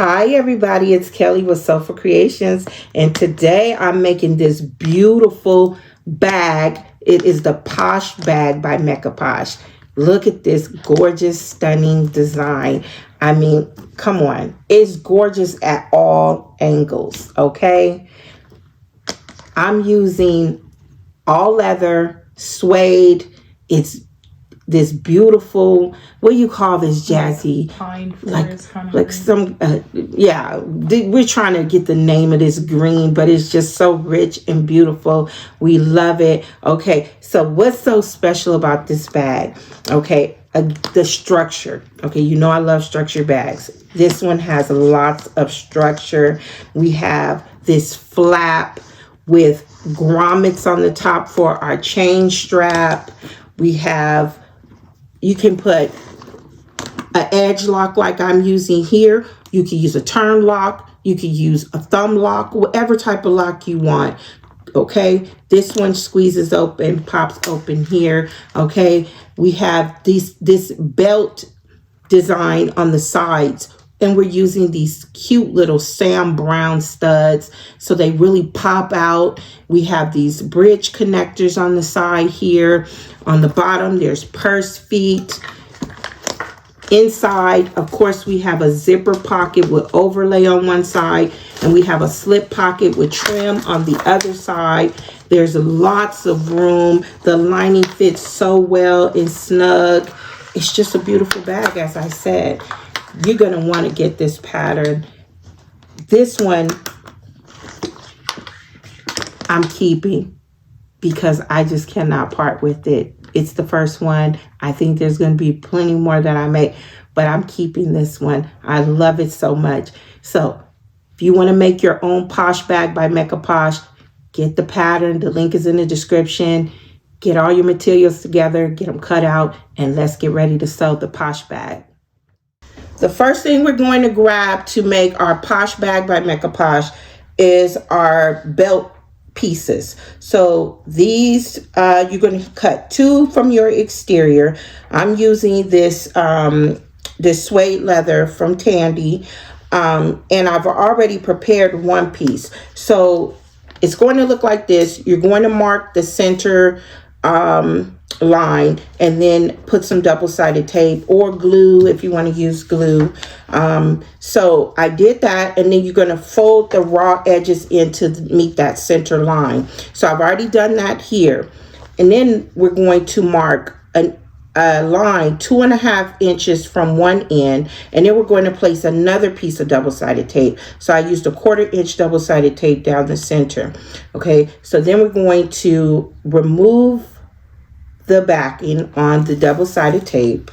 Hi everybody, it's Kelly with Soulful Creations, and today I'm making this beautiful bag. It is the Posh Bag by Mekaposh. Look at this gorgeous, stunning design. I mean, come on. It's gorgeous at all angles, okay? I'm using all leather, suede. It's this beautiful, what do you call this, jazzy? Pine forest kind of like some, yeah, we're trying to get the name of this green, but it's just so rich and beautiful. We love it. Okay, so what's so special about this bag? Okay, the structure. Okay, you know I love structured bags. This one has lots of structure. We have this flap with grommets on the top for our chain strap. We have, you can put an edge lock like I'm using here. You can use a turn lock. You can use a thumb lock, whatever type of lock you want. Okay, this one squeezes open, pops open here. Okay, we have this belt design on the sides, and we're using these cute little Browne Studs, so they really pop out. We have these bridge connectors on the side here. On the bottom, there's purse feet. Inside, of course, we have a zipper pocket with overlay on one side, and we have a slip pocket with trim on the other side. There's lots of room. The lining fits so well and snug. It's just a beautiful bag, as I said. You're going to want to get this pattern. This one I'm keeping because I just cannot part with it. It's the first one. I think there's going to be plenty more that I make, but I'm keeping this one. I love it so much. So if you want to make your own Posh Bag by Mekaposh, get the pattern. The link is in the description. Get all your materials together, get them cut out, and let's get ready to sew the Posh Bag. The first thing we're going to grab to make our Posh Bag by Mekaposh is our belt pieces. So these, you're going to cut 2 from your exterior. I'm using this this suede leather from Tandy, and I've already prepared 1 piece. So it's going to look like this. You're going to mark the center line and then put some double-sided tape or glue if you want to use glue. So I did that, and then you're going to fold the raw edges in to meet that center line. So I've already done that here, and then we're going to mark a line 2.5 inches from one end, and then we're going to place another piece of double-sided tape. So I used a 1/4 inch double-sided tape down the center. Okay, so then we're going to remove the backing on the double-sided tape,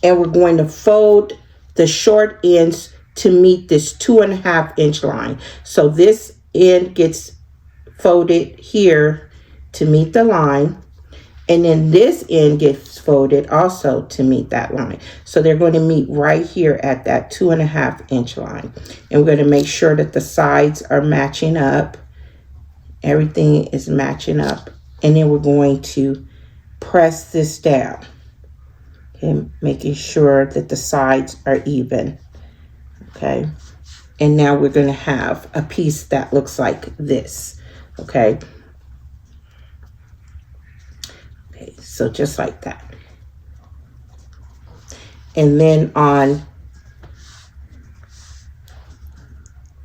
and we're going to fold the short ends to meet this 2.5 inch line. So this end gets folded here to meet the line, and then this end gets folded also to meet that line. So they're going to meet right here at that 2.5 inch line, and we're going to make sure that the sides are matching up. Everything is matching up, and then we're going to press this down, okay, making sure that the sides are even. Okay, and now we're going to have a piece that looks like this. Okay, so just like that. And then on,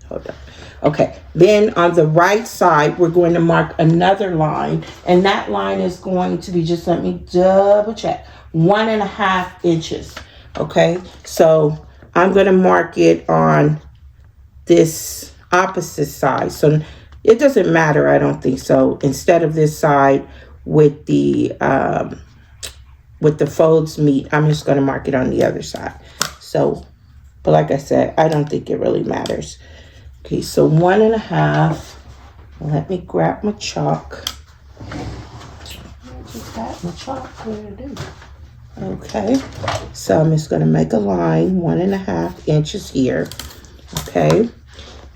hold up. Okay, then on the right side, we're going to mark another line, and that line is going to be, just let me double check, 1.5 inches. Okay, so I'm going to mark it on this opposite side. So it doesn't matter, I don't think so. Instead of this side with the folds meet, I'm just going to mark it on the other side. So, but like I said, I don't think it really matters. Okay, so 1.5. Let me grab my chalk. I just got my chalk. Where it is? Okay, so I'm just going to make a line 1.5 inches here. Okay,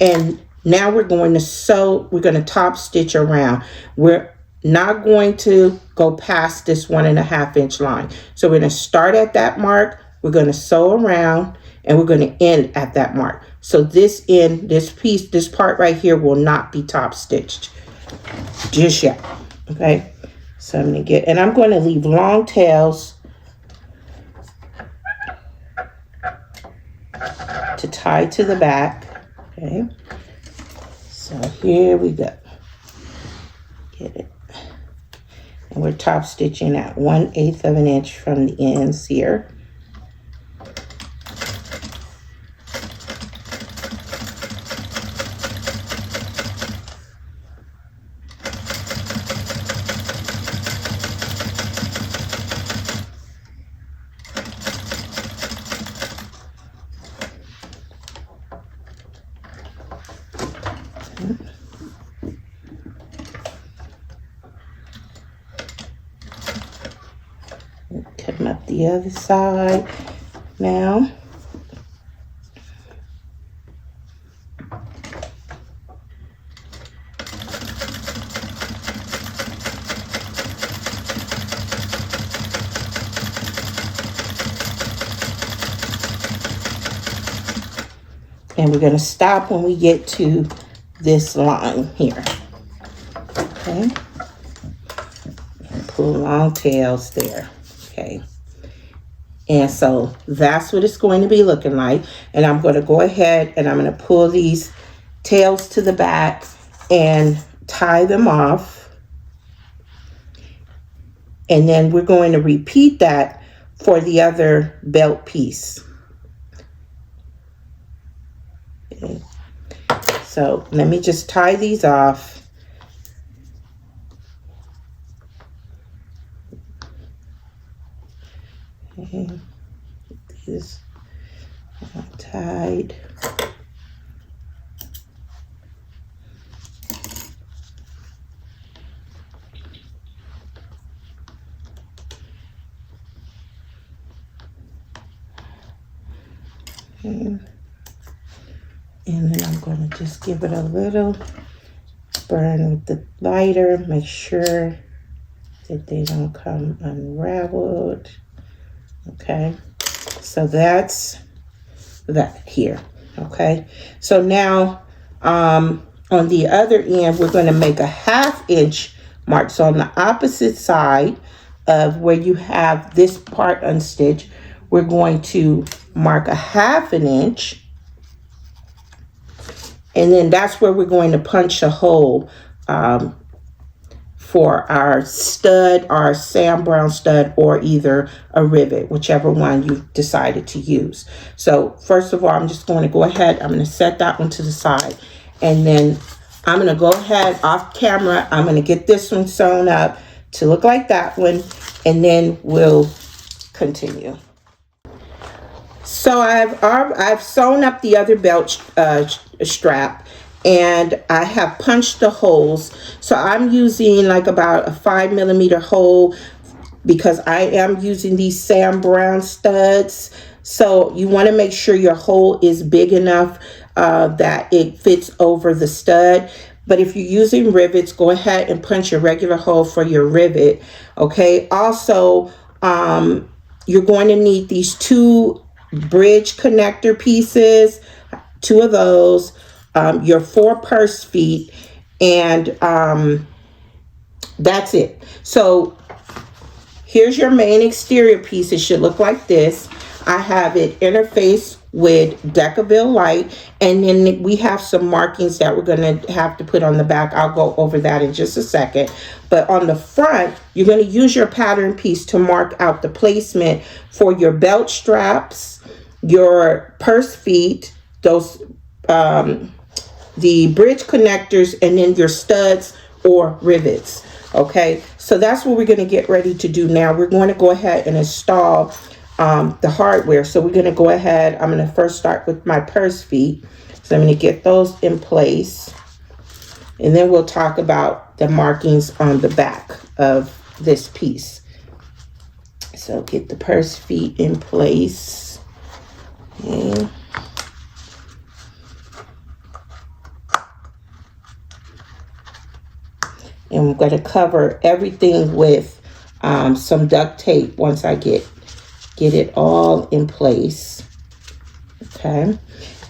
and now we're going to sew. We're going to top stitch around. We're not going to go past this 1.5 inch line. So we're going to start at that mark, we're going to sew around, and we're going to end at that mark. So this end, this piece, this part right here will not be top stitched just yet. Okay, so I'm going to get, and I'm going to leave long tails to tie to the back. Okay, so here we go. Get it. And we're top stitching at 1/8 of an inch from the ends here. Come up the other side now. And we're going to stop when we get to this line here. Okay. And pull long tails there. Okay. And so that's what it's going to be looking like. And I'm going to go ahead and I'm going to pull these tails to the back and tie them off. And then we're going to repeat that for the other belt piece. Okay. So let me just tie these off. Okay. These are tied. Okay. And then I'm going to just give it a little burn with the lighter. Make sure that they don't come unraveled. Okay, so that's that here. Okay, so now on the other end, we're going to make a 1/2 inch mark. So on the opposite side of where you have this part unstitched, we're going to mark a 1/2 inch. And then that's where we're going to punch a hole for our stud, our Sam Browne stud, or either a rivet, whichever one you decided to use. So first of all, I'm just going to go ahead. I'm going to set that one to the side. And then I'm going to go ahead off camera. I'm going to get this one sewn up to look like that one. And then we'll continue. So I've sewn up the other belt strap, and I have punched the holes. So I'm using like about a 5mm hole because I am using these Sam Browne studs. So you want to make sure your hole is big enough that it fits over the stud. But if you're using rivets, go ahead and punch a regular hole for your rivet. Okay. Also, you're going to need these 2 bridge connector pieces, 2 of those, your 4 purse feet, and that's it. So here's your main exterior piece. It should look like this. I have it interfaced with Decovil Light, and then we have some markings that we're going to have to put on the back. I'll go over that in just a second. But on the front, you're going to use your pattern piece to mark out the placement for your belt straps, your purse feet, those the bridge connectors, and then your studs or rivets. Okay, so that's what we're going to get ready to do now. We're going to go ahead and install the hardware. So we're going to go ahead. I'm going to first start with my purse feet. So I'm going to get those in place, and then we'll talk about the markings on the back of this piece. So get the purse feet in place. Okay. And I'm going to cover everything with some duct tape once I get get it all in place. Okay,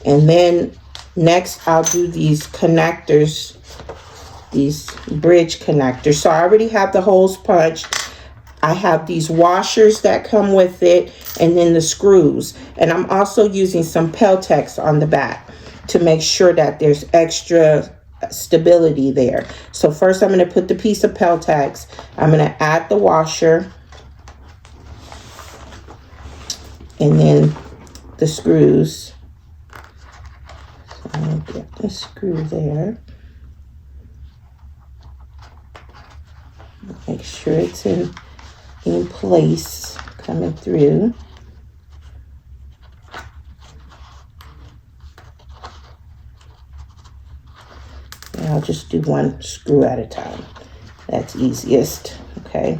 and then next I'll do these connectors, these bridge connectors. So I already have the holes punched. I have these washers that come with it, and then the screws. And I'm also using some Peltex on the back to make sure that there's extra stability there. So first I'm going to put the piece of Peltex. I'm going to add the washer, and then the screws. So I'm going to get the screw there. Make sure it's in place, coming through. And I'll just do one screw at a time. That's easiest. Okay.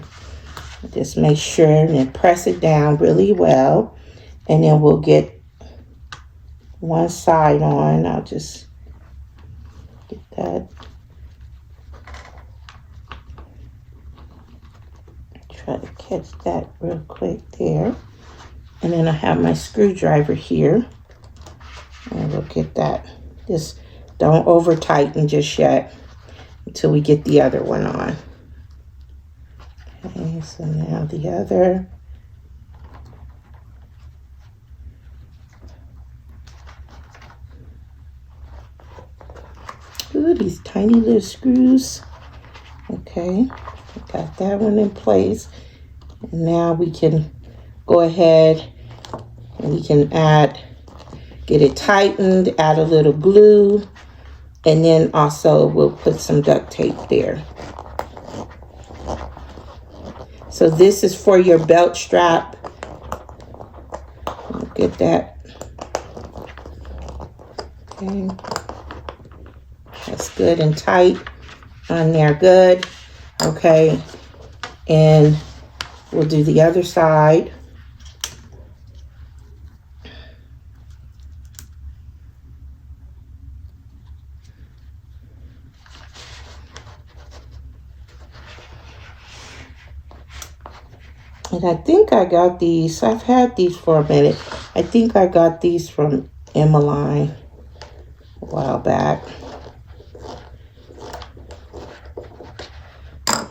Just make sure and then press it down really well. And then we'll get one side on. I'll just get that. Try to catch that real quick there. And then I have my screwdriver here. And we'll get that. Just don't over tighten just yet until we get the other one on. Okay, so now the other. Ooh, these tiny little screws. Okay, got that one in place. And now we can go ahead and we can get it tightened, add a little glue, and then also we'll put some duct tape there. So this is for your belt strap. Get that. Okay. That's good and tight on there, good. Okay, and we'll do the other side. And I think I got these, I've had these for a minute. I think I got these from Amann a while back.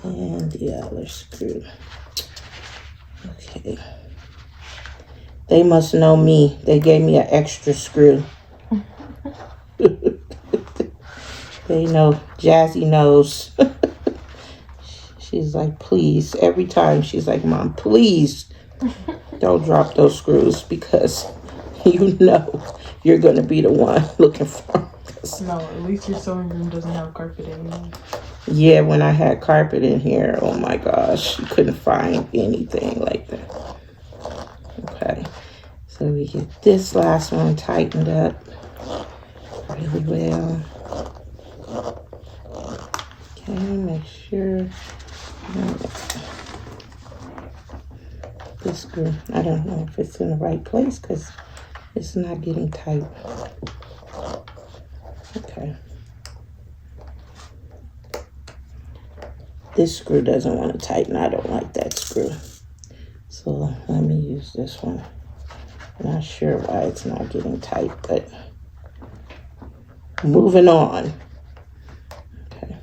And the other screw. Okay. They must know me. They gave me an extra screw. They know. Jazzy knows. She's like, please. Every time she's like, Mom, please don't drop those screws, because you know you're going to be the one looking for them. No, at least your sewing room doesn't have carpet anymore. Yeah, when I had carpet in here, oh my gosh, you couldn't find anything like that. Okay, so we get this last one tightened up really well. Okay, make sure. This screw, I don't know if it's in the right place because it's not getting tight. Okay. This screw doesn't want to tighten. I don't like that screw. So let me use this one. Not sure why it's not getting tight, but moving on. Okay.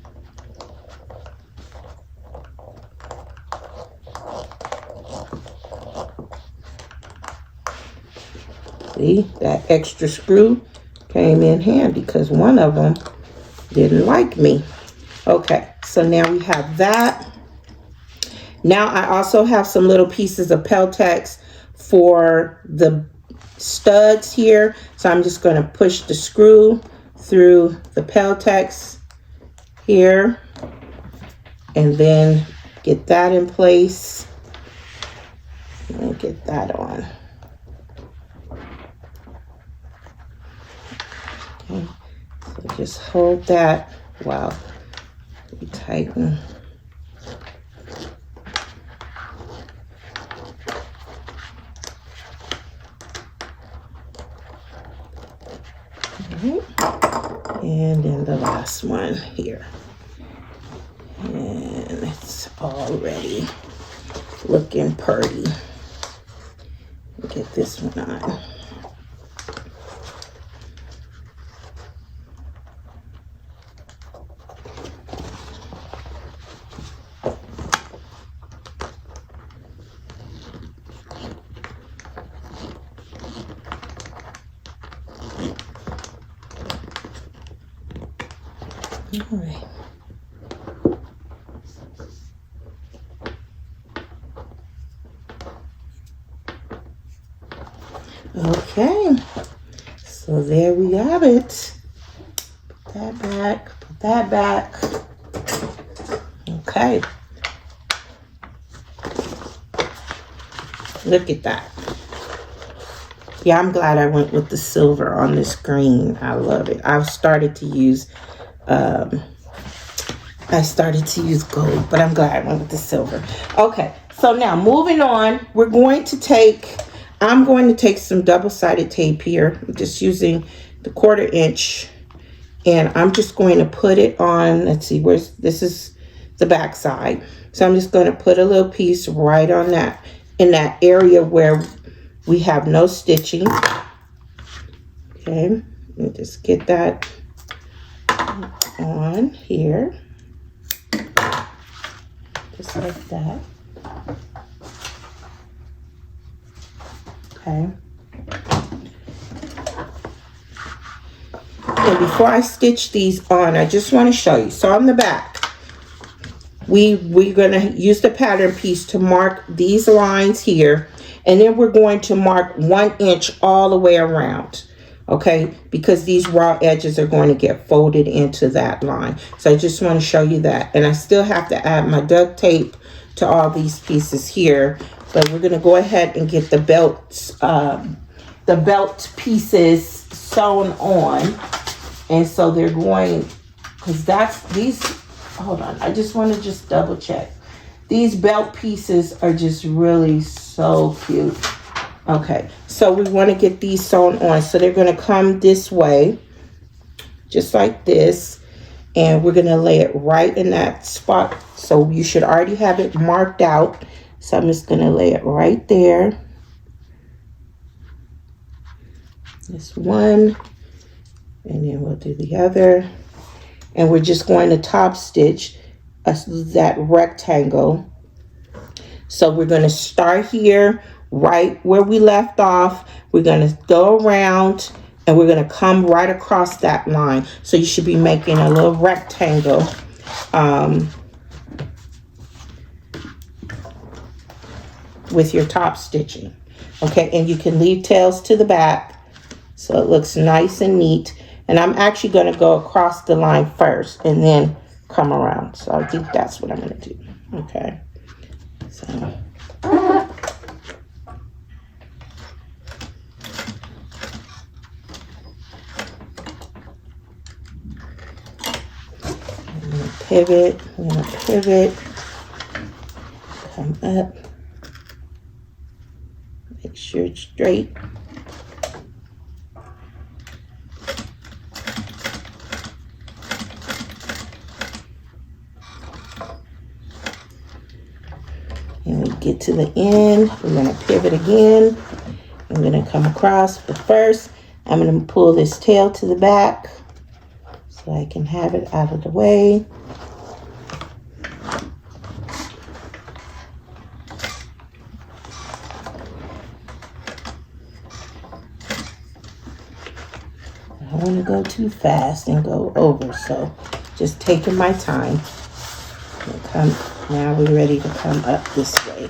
See, that extra screw came in handy because one of them didn't like me. Okay, so now we have that. Now I also have some little pieces of Peltex for the studs here. So I'm just going to push the screw through the Peltex here and then get that in place and get that on. Okay, so just hold that while we tighten. And then the last one here. And it's already looking pretty. Get this one on. All right. Okay, so there we have it. Put that back, put that back. Okay. Look at that. Yeah, I'm glad I went with the silver on this green. I love it. I've started to use gold, but I'm glad I went with the silver. Okay, so now moving on, I'm going to take some double-sided tape here. I'm just using the 1/4 inch, and I'm just going to put it on. Let's see, this is the back side. So I'm just going to put a little piece right on that, in that area where we have no stitching. Okay, and just get that on here, just like that. Okay. And before I stitch these on, I just want to show you. So on the back, we're going to use the pattern piece to mark these lines here. And then we're going to mark 1 inch all the way around. Okay, because these raw edges are going to get folded into that line. So I just want to show you that. And I still have to add my duct tape to all these pieces here. But we're going to go ahead and get the belt pieces sewn on. And so they're going, because hold on, I just want to just double check. These belt pieces are just really so cute. Okay, so we want to get these sewn on. So they're going to come this way, just like this. And we're going to lay it right in that spot. So you should already have it marked out. So I'm just going to lay it right there. This one. And then we'll do the other. And we're just going to top stitch that rectangle. So we're going to start here, right where we left off. We're going to go around and we're going to come right across that line. So you should be making a little rectangle. With your top stitching. Okay, and you can leave tails to the back so it looks nice and neat. And I'm actually going to go across the line first and then come around. So I think that's what I'm going to do. Okay, so I'm going to pivot, come up. Make sure it's straight. And we get to the end. We're going to pivot again. I'm going to come across, but first I'm going to pull this tail to the back so I can have it out of the way. I don't want to go too fast and go over, so just taking my time. Now we're ready to come up this way.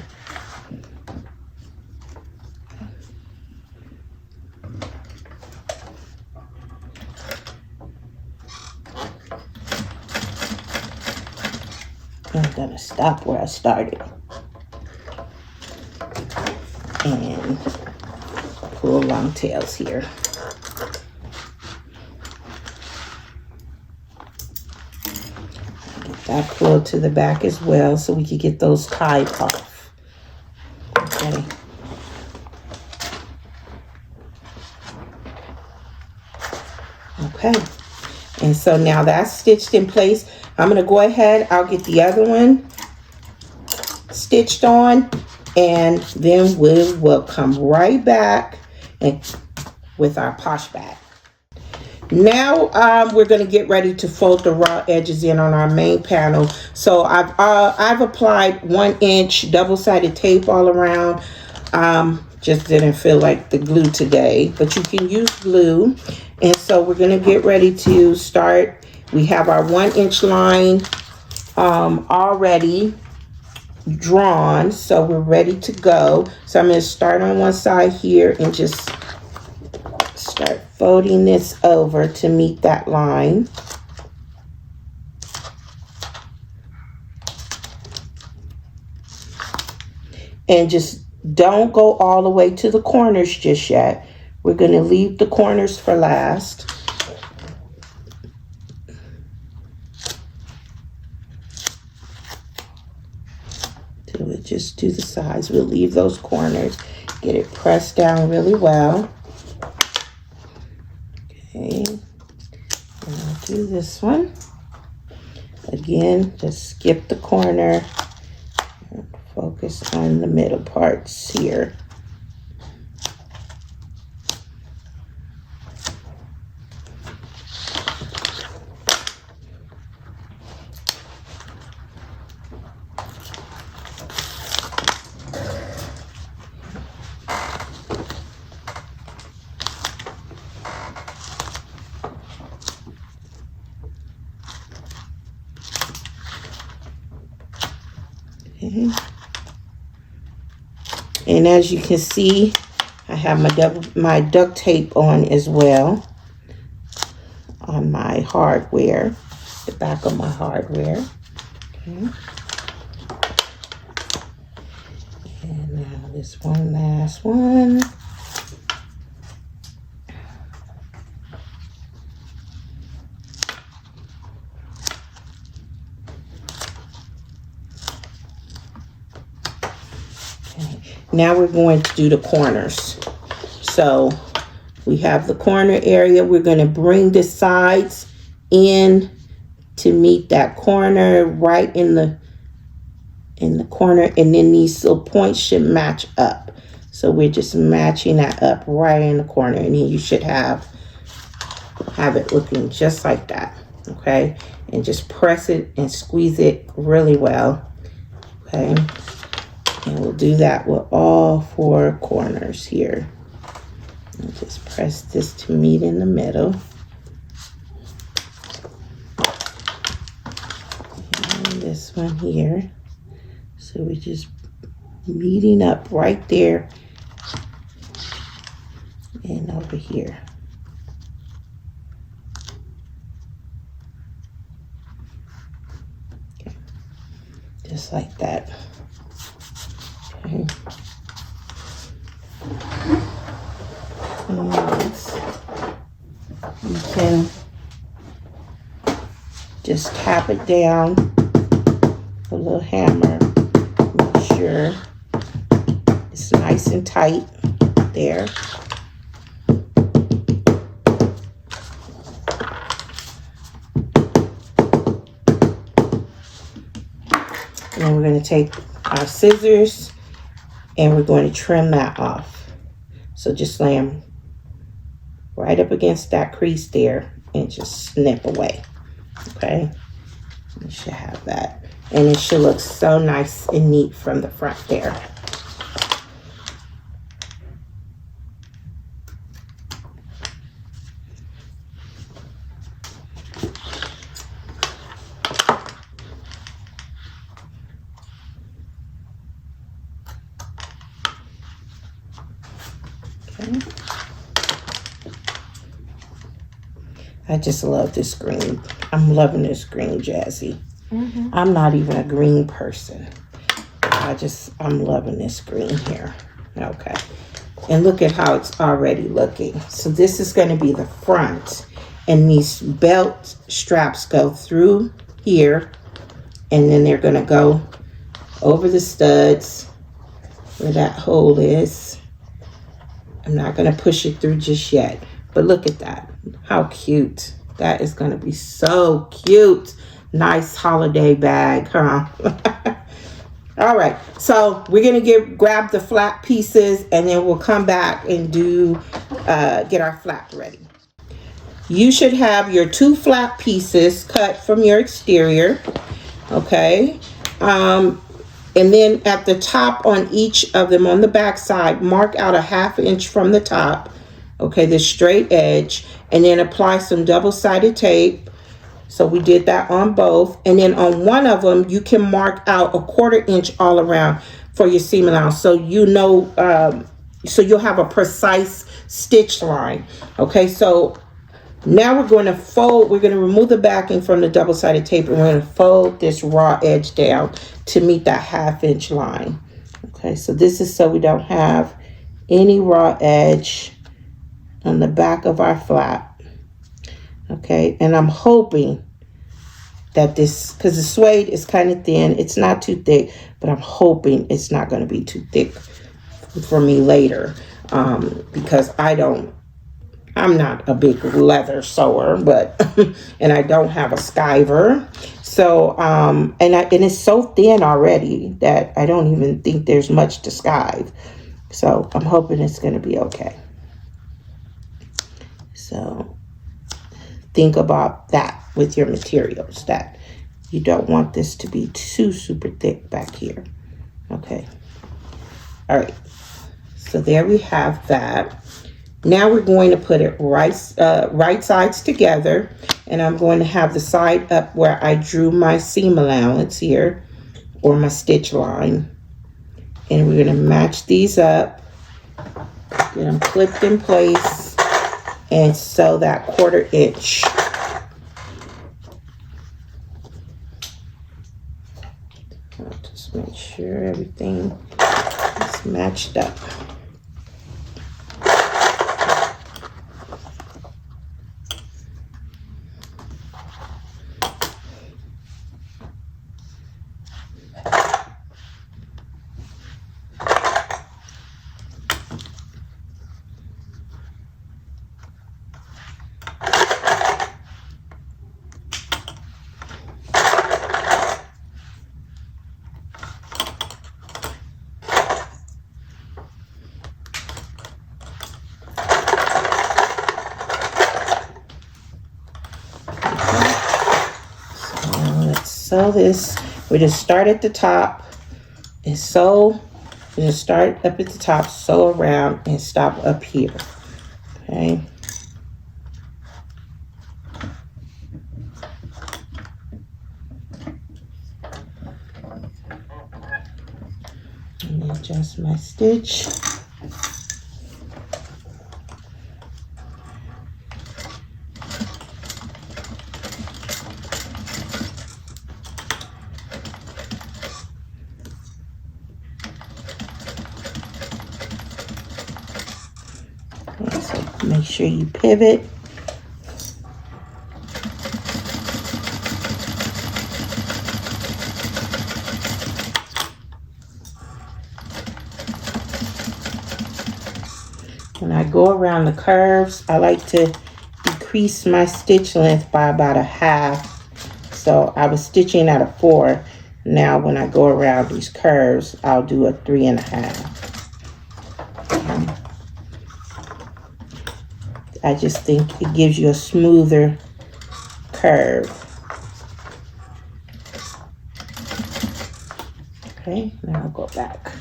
I'm going to stop where I started and pull long tails here. That pulled to the back as well so we could get those tied off. Okay. Okay. And so now that's stitched in place. I'm going to go ahead. I'll get the other one stitched on And then we will come right back and with our Posh Bag. Now we're going to get ready to fold the raw edges in on our main panel. So I've applied 1-inch double-sided tape all around. Just didn't feel like the glue today, but you can use glue. And so we're going to get ready to start. We have our 1-inch line already drawn, so we're ready to go. So I'm going to start on one side here and just start folding this over to meet that line. And just don't go all the way to the corners just yet. We're going to leave the corners for last. So we'll just do the sides. We'll leave those corners. Get it pressed down really well. Okay, and I'll do this one. Again, just skip the corner and focus on the middle parts here. And as you can see, I have my duct tape on as well on my hardware, the back of my hardware. Okay. And now this one last one. Now we're going to do the corners. So we have the corner area. We're going to bring the sides in to meet that corner right in the corner, and then these little points should match up. So we're just matching that up right in the corner, and then you should have it looking just like that. Okay, and just press it and squeeze it really well. Okay. And we'll do that with all 4 corners here. And just press this to meet in the middle. And this one here. So we're just meeting up right there and over here. Okay. Just like that. Okay. And you can just tap it down with a little hammer. Make sure it's nice and tight there. And we're going to take our scissors and we're going to trim that off. So just lay them right up against that crease there and just snip away. Okay, you should have that. And it should look so nice and neat from the front there. I just love this green. I'm loving this green, Jazzy. I'm not even a green person. I'm loving this green here. Okay. And look at how it's already looking. So this is going to be the front. And these belt straps go through here. And then they're going to go over the studs where that hole is. I'm not going to push it through just yet. But look at that. How cute. That is going to be so cute. Nice holiday bag, huh? All right, so we're gonna grab the flap pieces, and then we'll come back and do get our flap ready. You should have your 2 flap pieces cut from your exterior, okay? And then at the top on each of them on the back side, mark out a 1/2 inch from the top, okay, this straight edge, and then apply some double-sided tape. So we did that on both. And then on one of them, you can mark out a 1/4 inch all around for your seam allowance. So you know, so you'll have a precise stitch line. Okay, so now we're going to fold, we're going to remove the backing from the double-sided tape, and we're going to fold this raw edge down to meet that 1/2 inch line. Okay, so this is so we don't have any raw edge on the back of our flap. Okay, and I'm hoping that this, because the suede is kind of thin, it's not too thick, but I'm hoping it's not going to be too thick for me later, because I'm not a big leather sewer, but and I don't have a skiver. So and it's so thin already that I don't even think there's much to skive. So I'm hoping it's going to be okay. So think about that with your materials, that you don't want this to be too super thick back here. Okay. All right. So there we have that. Now we're going to put it right sides together, and I'm going to have the side up where I drew my seam allowance here, or my stitch line. And we're going to match these up, get them clipped in place, and sew that 1/4 inch. I'll just make sure everything is matched up. Sew this. We just start at the top and sew. We just start up at the top, sew around, and stop up here. Okay. Let me adjust my stitch. Make sure you pivot. When I go around the curves, I like to decrease my stitch length by about 1/2. So I was stitching at a 4. Now when I go around these curves, I'll do a 3 1/2. I just think it gives you a smoother curve. Okay, now I'll go back.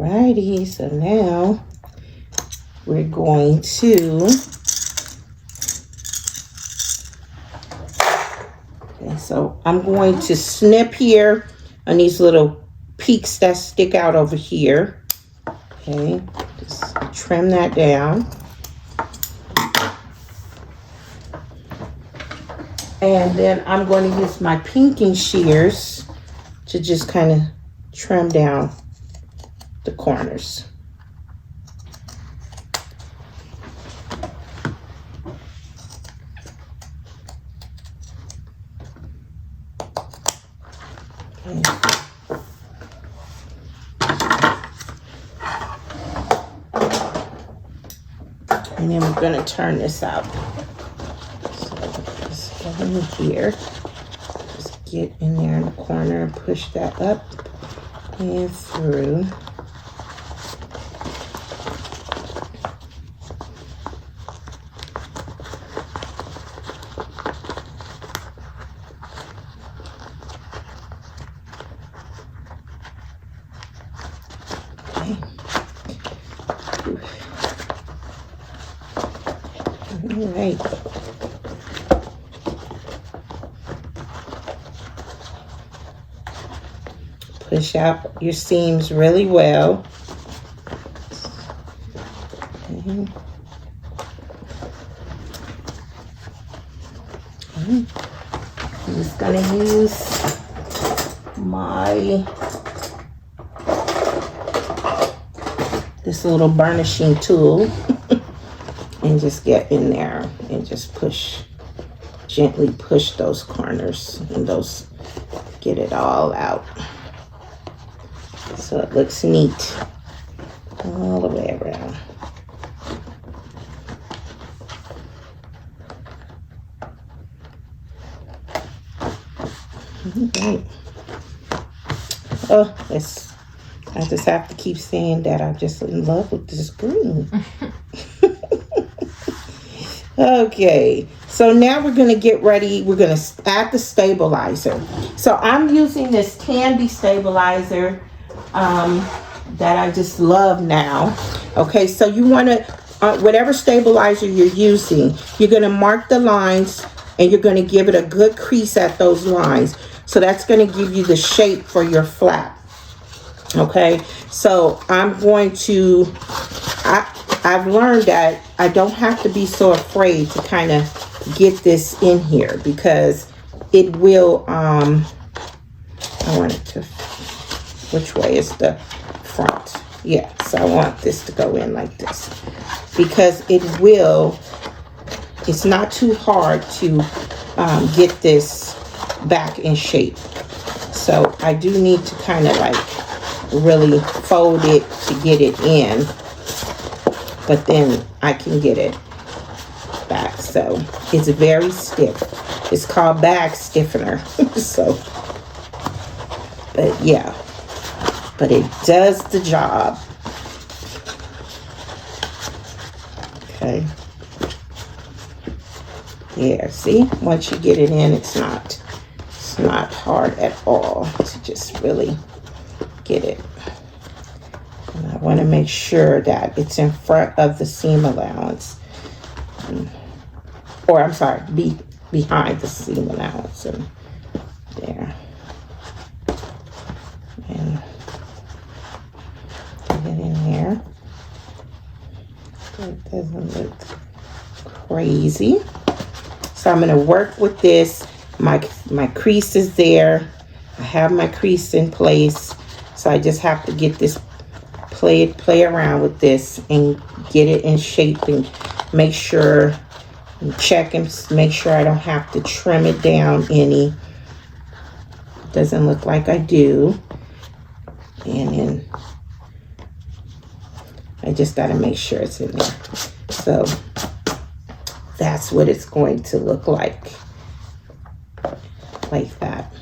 Alrighty, so now we're going to, okay, so I'm going to snip here on these little peaks that stick out over here. Okay, just trim that down. And then I'm going to use my pinking shears to just kind of trim down the corners. Okay. And then we're going to turn this out. So just go in here, just get in there in the corner and push that up and through. Alright. Push out your seams really well. Okay. I'm just gonna use this little burnishing tool and just get in there and just gently push those corners and get it all out. So it looks neat all the way around. Okay. Oh, I just have to keep saying that I'm just in love with this green. Okay, so now we're going to get ready. We're going to add the stabilizer. So I'm using this Tandy stabilizer that I just love now. Okay, so you want to, whatever stabilizer you're using, you're going to mark the lines and you're going to give it a good crease at those lines. So that's going to give you the shape for your flap. Okay, so I'm going to, I've learned that I don't have to be so afraid to kind of get this in here because it will, I want it to, which way is the front? Yeah, so I want this to go in like this because it's not too hard to get this back in shape. So I do need to kind of like really fold it to get it in, but then I can get it back. So it's very stiff. It's called bag stiffener. So, but yeah, but it does the job. Okay. Yeah, see, once you get it in, it's not hard at all to just really get it. And I want to make sure that it's in front of the seam allowance, or I'm sorry, behind the seam allowance, and there. And get it in there so it doesn't look crazy. So I'm going to work with this. My crease is there. I have my crease in place. So I just have to get this, play around with this and get it in shape and make sure, check and make sure I don't have to trim it down any. Doesn't look like I do. And then I just got to make sure it's in there. So that's what it's going to look like that.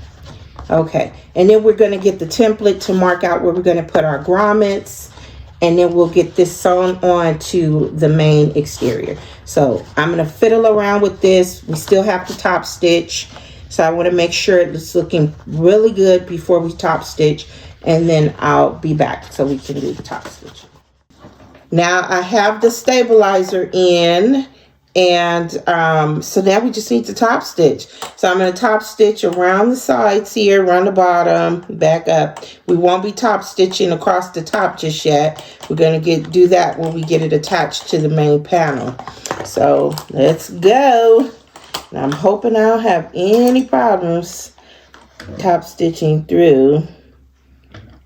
Okay, and then we're going to get the template to mark out where we're going to put our grommets, and then we'll get this sewn on to the main exterior. So I'm going to fiddle around with this. We still have to top stitch, so I want to make sure it's looking really good before we top stitch, and then I'll be back so we can do the top stitch. Now I have the stabilizer in, and so now we just need to top stitch. So I'm going to top stitch around the sides here, around the bottom, back up. We won't be top stitching across the top just yet. We're going to do that when we get it attached to the main panel. So let's go. And I'm hoping I don't have any problems top stitching through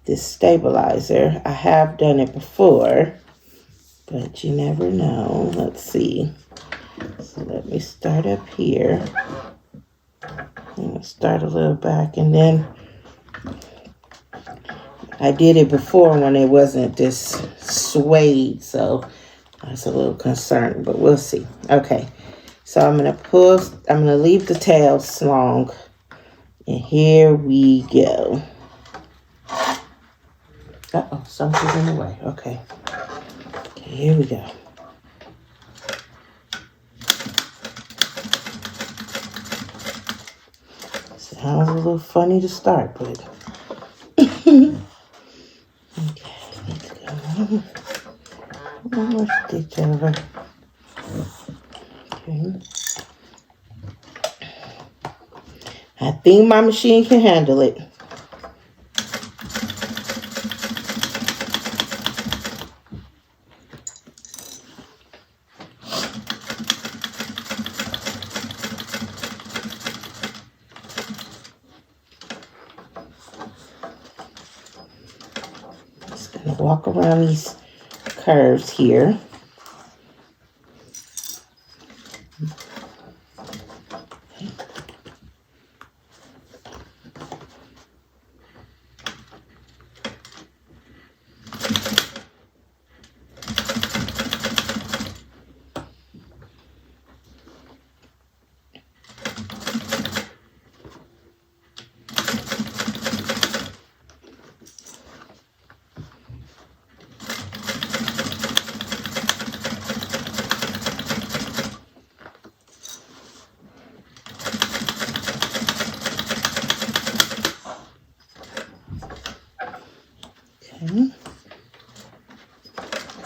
this stabilizer. I have done it before, but you never know. Let's see. So let me start up here. I'm going to start a little back, and then I did it before when it wasn't this suede, so I was a little concerned, but we'll see. Okay, so I'm going to leave the tails long, and here we go. Uh-oh, something's in the way. Okay, here we go. Sounds a little funny to start, but okay, let's go. One more stitch over. Okay. I think my machine can handle it. Walk around these curves here.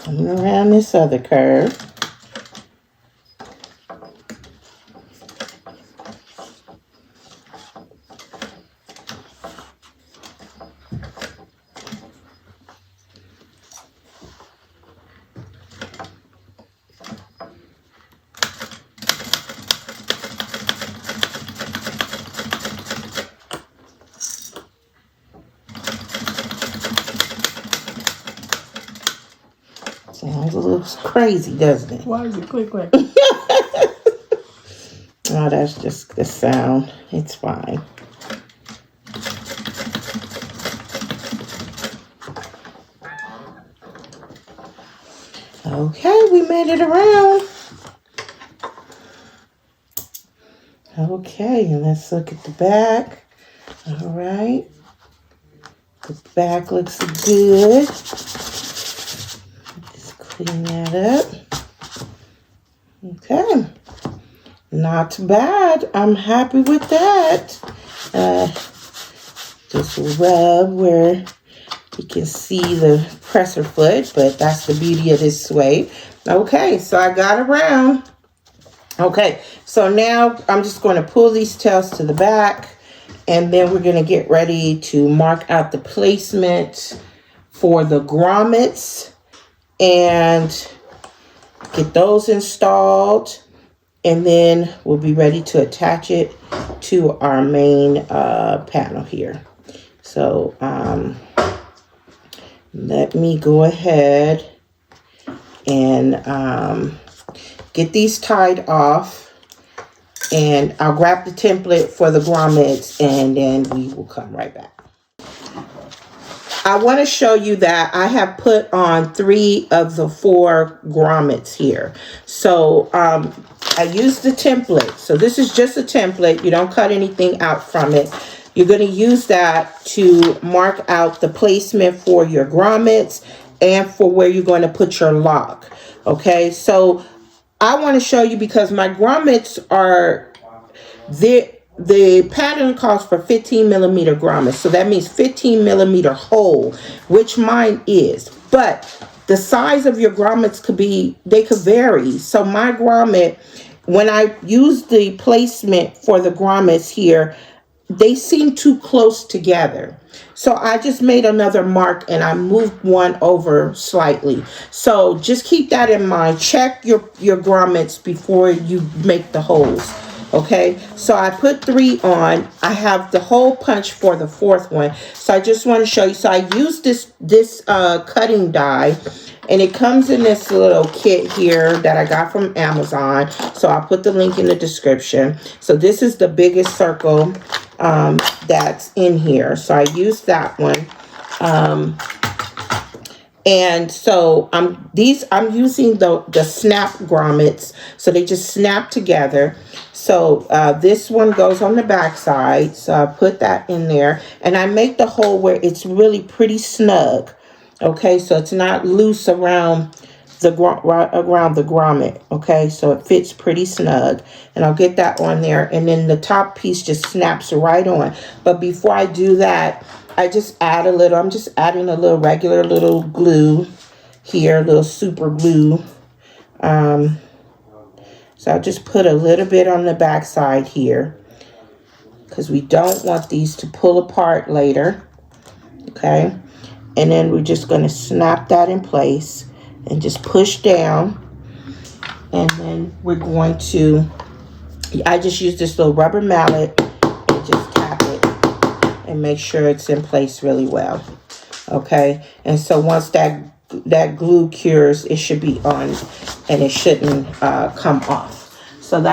Coming around this other curve. Sounds a little crazy, doesn't it? Why is it click like? Oh, that's just the sound. It's fine. Okay, we made it around. Okay, and let's look at the back. All right. The back looks good. Clean that up. Okay. Not bad. I'm happy with that. Just rub where you can see the presser foot, but that's the beauty of this suede. Okay, so I got around. Okay, so now I'm just going to pull these tails to the back, and then we're going to get ready to mark out the placement for the grommets and get those installed, and then we'll be ready to attach it to our main panel here. So let me go ahead and get these tied off, and I'll grab the template for the grommets, and then we will come right back. I want to show you that I have put on 3 of the 4 grommets here. So I used the template. So this is just a template. You don't cut anything out from it. You're going to use that to mark out the placement for your grommets and for where you're going to put your lock. Okay, so I want to show you because my grommets are the pattern calls for 15 millimeter grommets, so that means 15 millimeter hole, which mine is. But the size of your grommets they could vary. So my grommet, when I use the placement for the grommets here, they seem too close together. So I just made another mark and I moved one over slightly. So just keep that in mind. Check your grommets before you make the holes. Okay, so I put 3 on. I have the hole punch for the 4th one. So I just want to show you. So I used this cutting die, and it comes in this little kit here that I got from Amazon. So I'll put the link in the description. So this is the biggest circle that's in here. So I used that one. And so I'm using the snap grommets, so they just snap together. So this one goes on the back side, so I put that in there, and I make the hole where it's really pretty snug. Okay, so it's not loose around the grommet. Okay, so it fits pretty snug, and I'll get that on there, and then the top piece just snaps right on. But before I do that, I just add a little, I'm just adding a little regular little glue here, a little super glue. So I'll just put a little bit on the back side here, because we don't want these to pull apart later. Okay, and then we're just going to snap that in place and just push down. And then we're going to, I just use this little rubber mallet and just tap it and make sure it's in place really well. Okay, and so once that glue cures, it should be on, and it shouldn't come off. So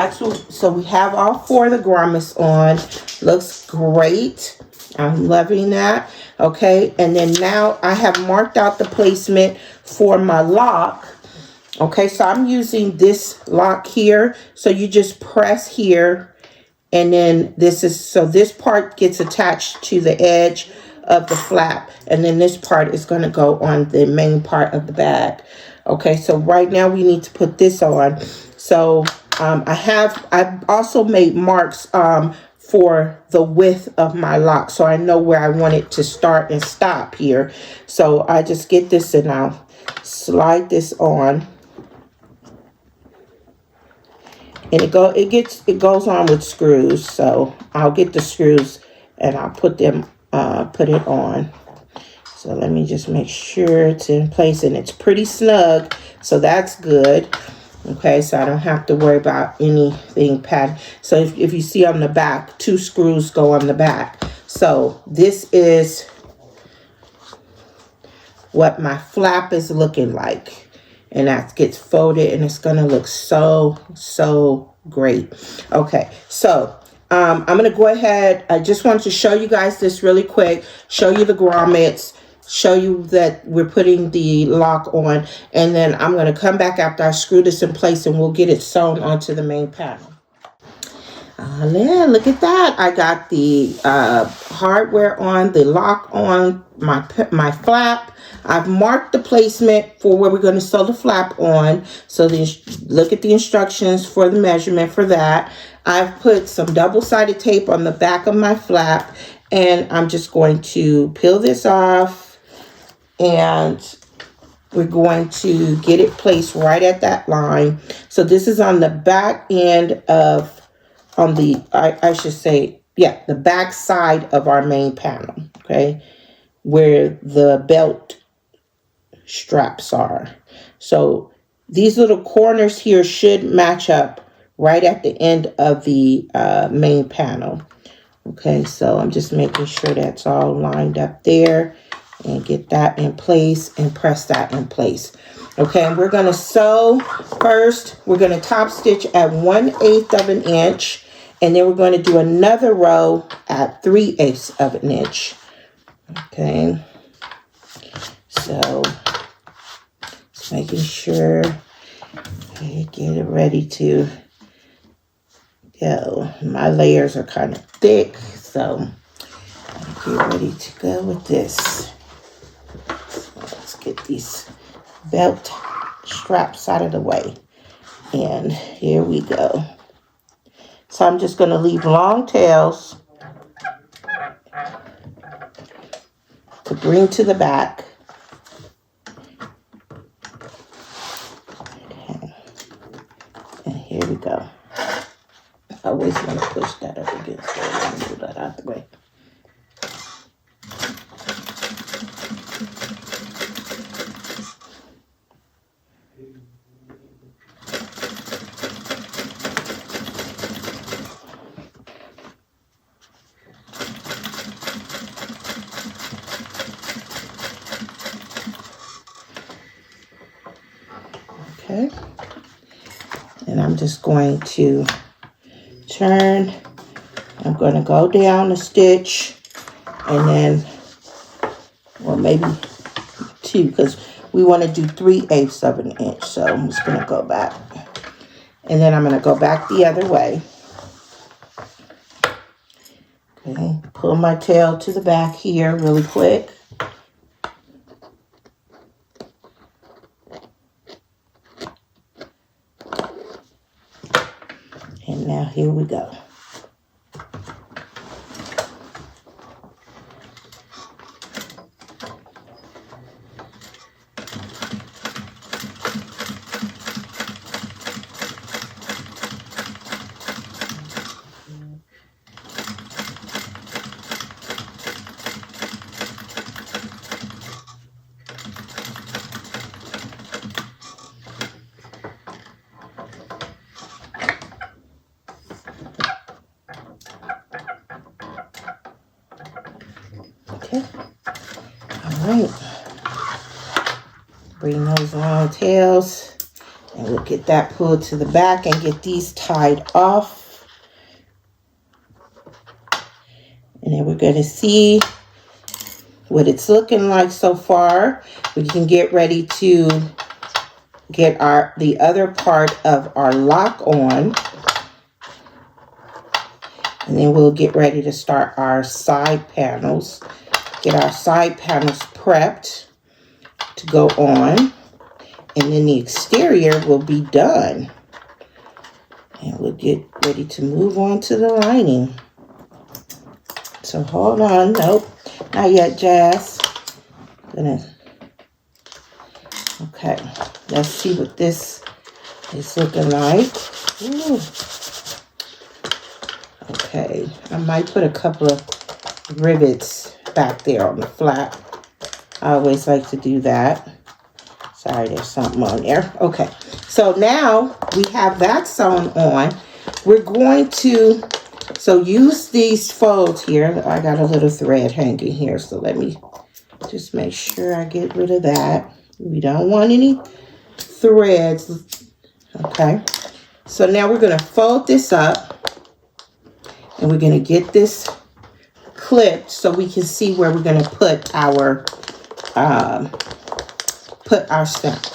so we have all 4 of the grommets on. Looks great. I'm loving that. Okay, and then now I have marked out the placement for my lock. Okay, so I'm using this lock here. So you just press here, and then this part gets attached to the edge of the flap, and then this part is going to go on the main part of the bag. Okay, so right now we need to put this on. So I've also made marks for the width of my lock, so I know where I want it to start and stop here. So I just get this and I'll slide this on. And it goes on with screws, so I'll get the screws and I'll put it on. So let me just make sure it's in place, and it's pretty snug, so that's good. Okay, so I don't have to worry about anything padded. So if you see on the back, 2 screws go on the back. So this is what my flap is looking like. And that gets folded, and it's going to look so great. Okay, so I'm going to go ahead. I just wanted to show you guys this really quick, show you the grommets, show you that we're putting the lock on, and then I'm going to come back after I screw this in place, and we'll get it sewn onto the main panel. Yeah, look at that. I got the hardware on, the lock on, my flap. I've marked the placement for where we're going to sew the flap on. So look at the instructions for the measurement for that. I've put some double-sided tape on the back of my flap, and I'm just going to peel this off, and we're going to get it placed right at that line. So this is on the back end of, I should say, yeah, the back side of our main panel, okay, where the belt straps are. So these little corners here should match up right at the end of the main panel. Okay, so I'm just making sure that's all lined up there, and get that in place and press that in place. Okay, and we're going to sew first. We're going to top stitch at 1/8 of an inch, and then we're going to do another row at 3/8 of an inch. Okay, so just making sure I get it ready to go. My layers are kind of thick, so get ready to go with this. So let's get these belt straps out of the way, and here we go. So I'm just going to leave long tails to bring to the back. Okay. And here we go. I always want to push that up against there. Let me move that out the way. Okay. And I'm just going to turn. I'm going to go down a stitch and then, well, maybe 2 because we want to do 3/8 of an inch. So I'm just going to go back. And then I'm going to go back the other way. Okay. Pull my tail to the back here really quick. And now here we go. Okay. All right. Bring those long tails and we'll get that pulled to the back and get these tied off. And then we're going to see what it's looking like so far. We can get ready to get the other part of our lock on. And then we'll get ready to start our side panels. Get our side panels prepped to go on. And then the exterior will be done. And we'll get ready to move on to the lining. So hold on. Nope. Not yet, Jazz. Okay. Let's see what this is looking like. Ooh. Okay. I might put a couple of rivets back there on the flap. I always like to do that. Sorry, there's something on there. Okay. So now we have that sewn on. We're going to... So use these folds here. I got a little thread hanging here. So let me just make sure I get rid of that. We don't want any threads. Okay. So now we're going to fold this up. And we're going to get this clipped so we can see where we're going to put our stamp.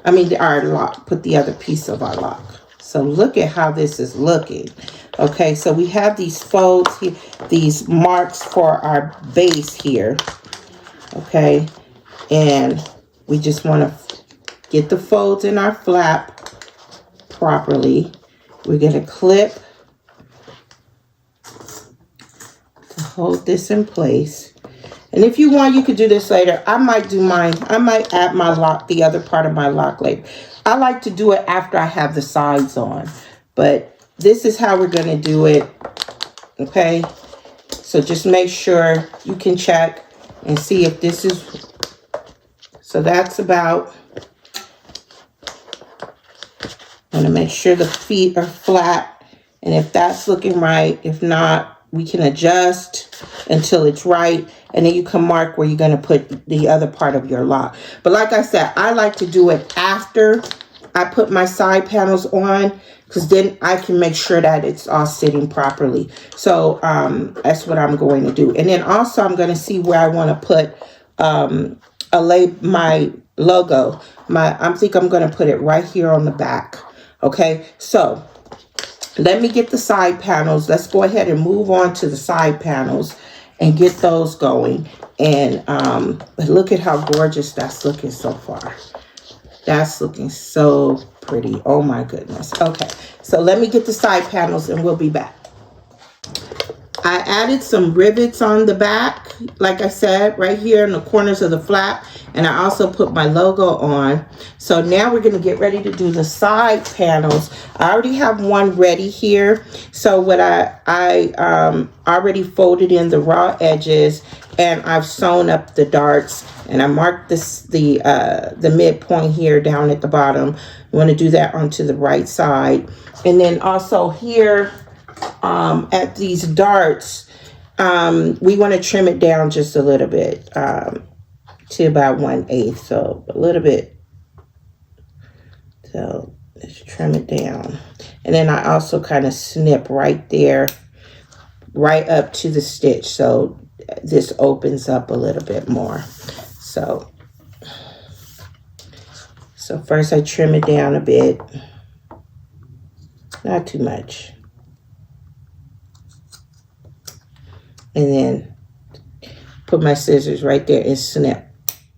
I mean our lock. Put the other piece of our lock. So look at how this is looking. Okay, so we have these folds here, these marks for our base here. Okay, and we just want to get the folds in our flap properly. We're going to clip to hold this in place. And if you want, you could do this later. I might do mine. I might add my lock, the other part of my lock later. I like to do it after I have the sides on. But this is how we're going to do it. Okay. So just make sure you can check and see if this is. So that's about. I'm going to make sure the feet are flat. And if that's looking right, if not, we can adjust until it's right. And then you can mark where you're going to put the other part of your lock. But like I said, I like to do it after I put my side panels on, because then I can make sure that it's all sitting properly. So that's what I'm going to do. And then also I'm going to see where I want to put my logo. I think I'm going to put it right here on the back. Okay, so let me get the side panels. Let's go ahead and move on to the side panels and get those going. And but look at how gorgeous that's looking so far. That's looking so pretty. Oh my goodness. Okay, so let me get the side panels and we'll be back. I added some rivets on the back, like I said, right here in the corners of the flap. And I also put my logo on. So now we're going to get ready to do the side panels. I already have one ready here. So what I already folded in the raw edges, and I've sewn up the darts, and I marked the midpoint here down at the bottom. You want to do that onto the right side. And then also here, at these darts, we want to trim it down just a little bit, to about 1/8, so a little bit. So let's trim it down. And then I also kind of snip right there, right up to the stitch, so this opens up a little bit more. So first I trim it down a bit, not too much. And then put my scissors right there and snip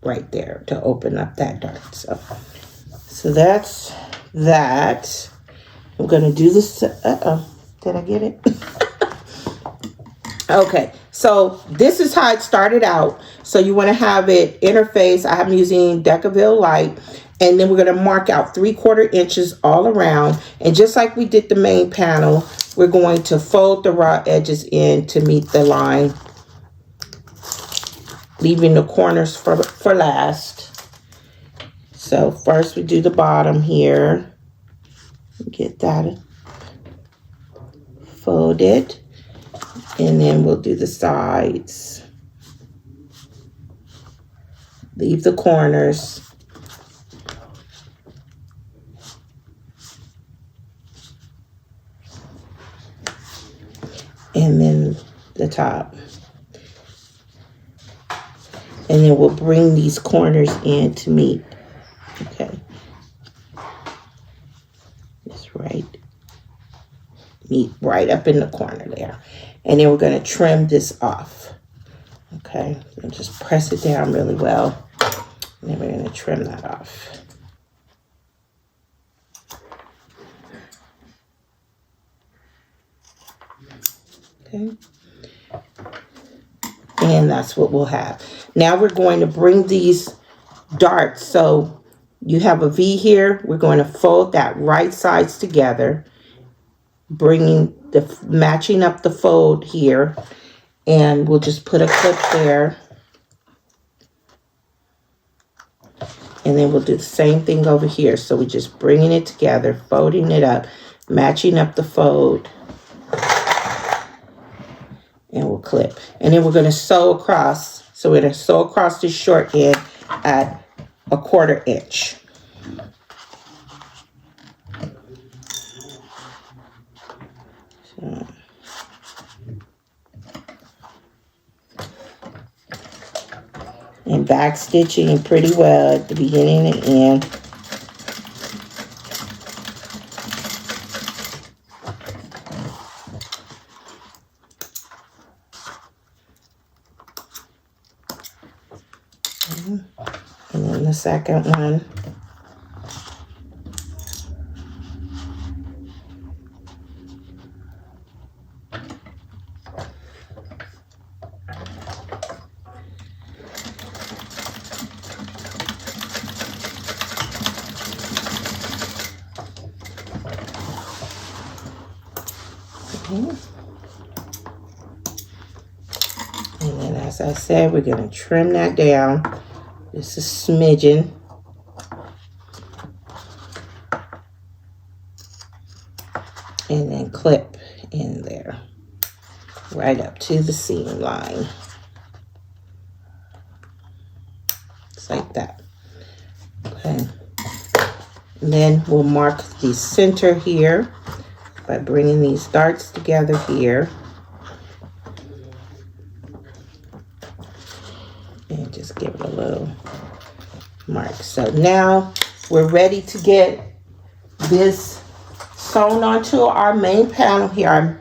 right there to open up that dart. So that's that. I'm going to do this. Did I get it? Okay, so this is how it started out. So you want to have it interface. I'm using Decovil Light. And then we're going to mark out 3/4 inches all around. And just like we did the main panel, we're going to fold the raw edges in to meet the line, leaving the corners for last. So first we do the bottom here. Get that folded. And then we'll do the sides. Leave the corners. And then the top. And then we'll bring these corners in to meet. Okay. Just meet right up in the corner there. And then we're going to trim this off. Okay. So just press it down really well. And then we're going to trim that off. Okay. And that's what we'll have. Now we're going to bring these darts. So you have a V here. We're going to fold that right sides together, matching up the fold here. And we'll just put a clip there. And then we'll do the same thing over here. So we're just bringing it together, folding it up, matching up the fold. And we'll clip. And then we're going to sew across. So we're going to sew across the short end at 1/4 inch. So. And back stitching pretty well at the beginning and end. And then the second one. Okay. And then as I said, we're going to trim that down. Just a smidgen. And then clip in there. Right up to the seam line. Just like that. Okay. And then we'll mark the center here by bringing these darts together here. And just give it a little mark. So now we're ready to get this sewn onto our main panel here, our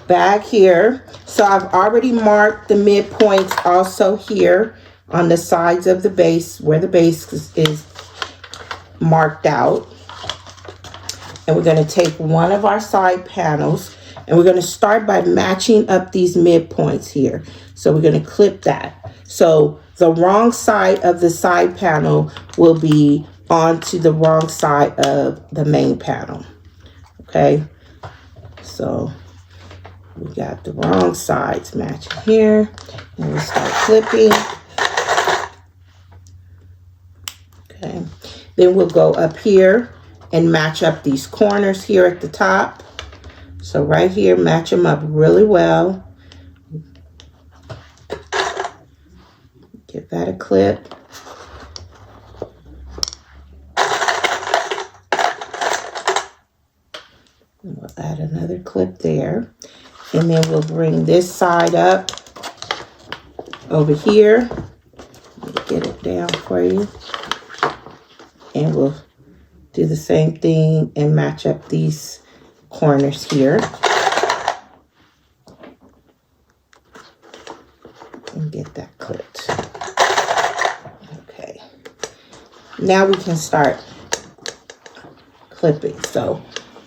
bag here. So I've already marked the midpoints also here on the sides of the base, where the base is marked out. And we're going to take one of our side panels and we're going to start by matching up these midpoints here. So we're going to clip that. So the wrong side of the side panel will be onto the wrong side of the main panel. Okay. So we got the wrong sides matching here. And we'll start clipping. Okay. Then we'll go up here and match up these corners here at the top. So right here, match them up really well. Give that a clip. And we'll add another clip there. And then we'll bring this side up over here. Let me get it down for you. And we'll do the same thing and match up these corners here. And get that clipped. Okay. Now we can start clipping. So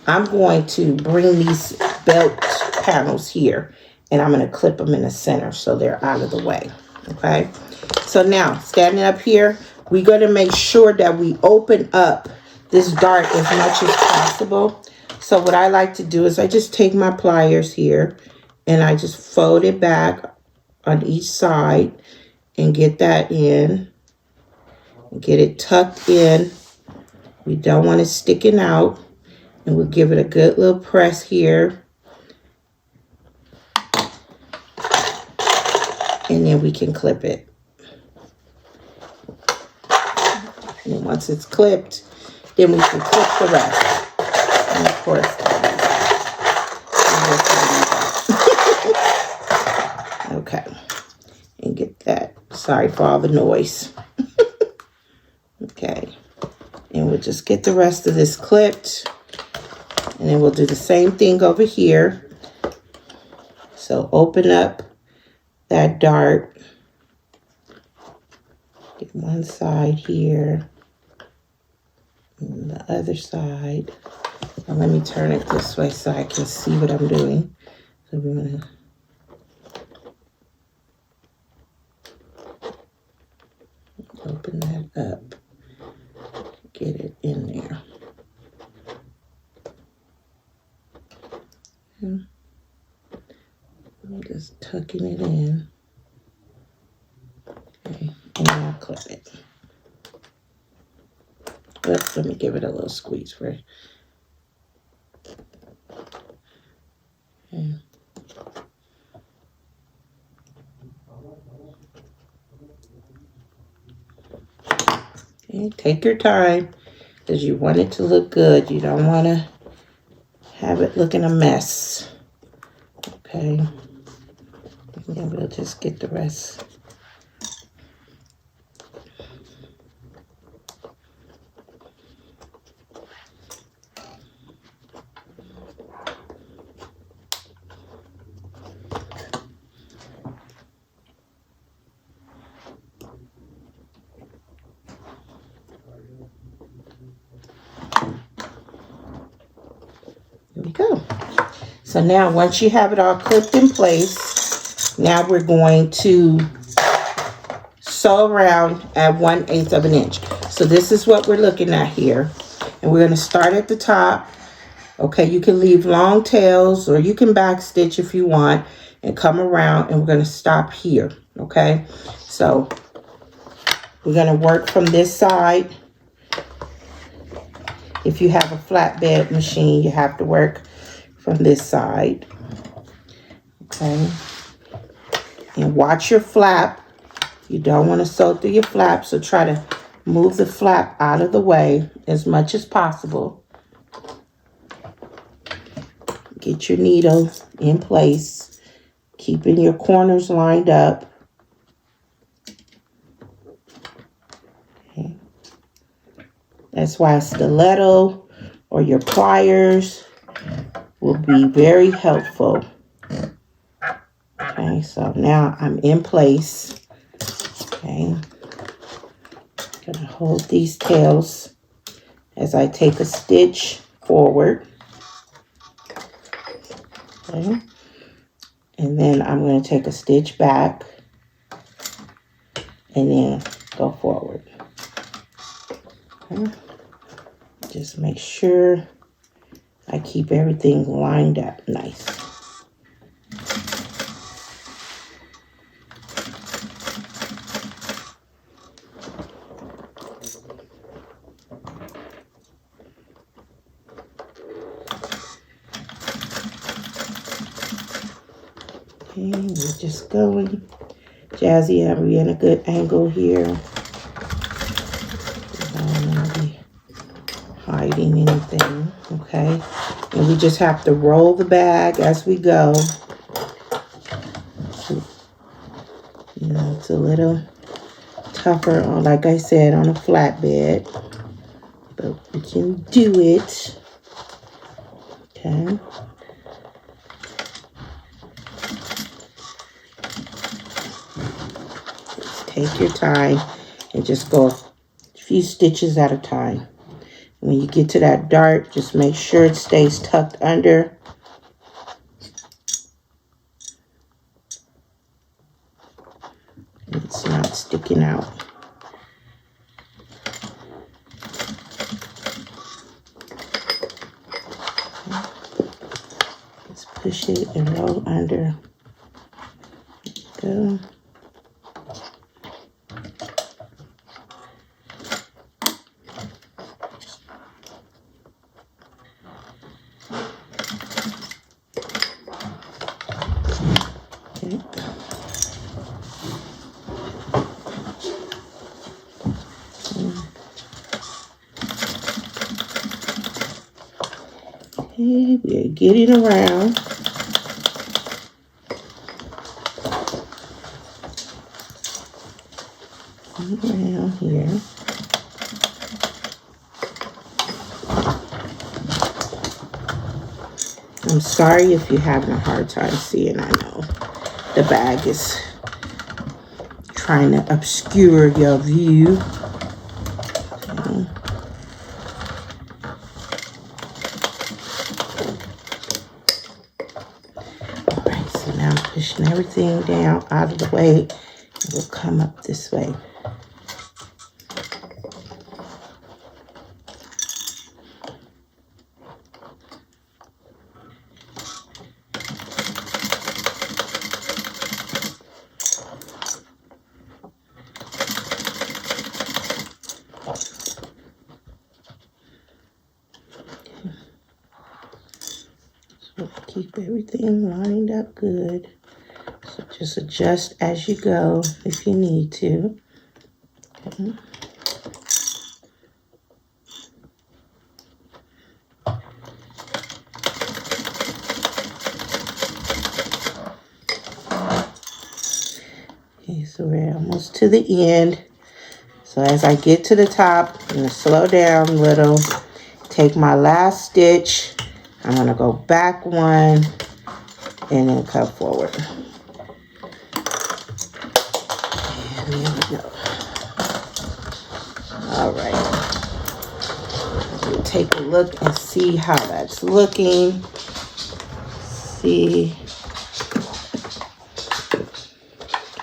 I'm going to bring these belt panels here and I'm going to clip them in the center so they're out of the way. Okay. So now standing up here, we're going to make sure that we open up this dart as much as possible. So what I like to do is I just take my pliers here and I just fold it back on each side and get that in. Get it tucked in. We don't want it sticking out. And we'll give it a good little press here. And then we can clip it. And once it's clipped, then we can clip the rest. And of course, okay. And get that. Sorry for all the noise. Okay. And we'll just get the rest of this clipped. And then we'll do the same thing over here. So open up that dart. Get one side here. And the other side. Now let me turn it this way so I can see what I'm doing. So we're going to open that up. Get it in there. And I'm just tucking it in. Okay, and I'll clip it. But let me give it a little squeeze first. Okay. Okay, take your time because you want it to look good. You don't want to have it looking a mess. Okay. And then we'll just get the rest. There we go. So now once you have it all clipped in place, now we're going to sew around at 1/8 of an inch. So this is what we're looking at here. And we're going to start at the top. Okay, you can leave long tails or you can back stitch if you want and come around and we're going to stop here. Okay, so we're going to work from this side. If you have a flatbed machine, you have to work from this side. Okay. And watch your flap. You don't want to sew through your flap, so try to move the flap out of the way as much as possible. Get your needle in place, keeping your corners lined up. Okay. That's why a stiletto or your pliers will be very helpful. Okay, so now I'm in place. Okay, gonna hold these tails as I take a stitch forward. Okay. And then I'm going to take a stitch back and then go forward. Okay. Just make sure I keep everything lined up nice. Okay, we're just going. Jazzy, are we in a good angle here? I don't want to be hiding anything. Okay. And we just have to roll the bag as we go. You know, it's a little tougher on, like I said, on a flatbed. But we can do it. Okay. Take your time and just go a few stitches at a time. When you get to that dart, just make sure it stays tucked under. It's not sticking out. Just push it and roll under. There you go. Okay, we're getting around. Around here. I'm sorry if you're having a hard time seeing. I know the bag is trying to obscure your view. Okay. Alright, so now I'm pushing everything down out of the way. And we'll come up this way. So keep everything lined up good. So just adjust as you go if you need to. Okay. Okay, so we're almost to the end. So as I get to the top, I'm going to slow down a little, take my last stitch. I'm going to go back one and then cut forward. And there we go. All right. We'll take a look and see how that's looking. See.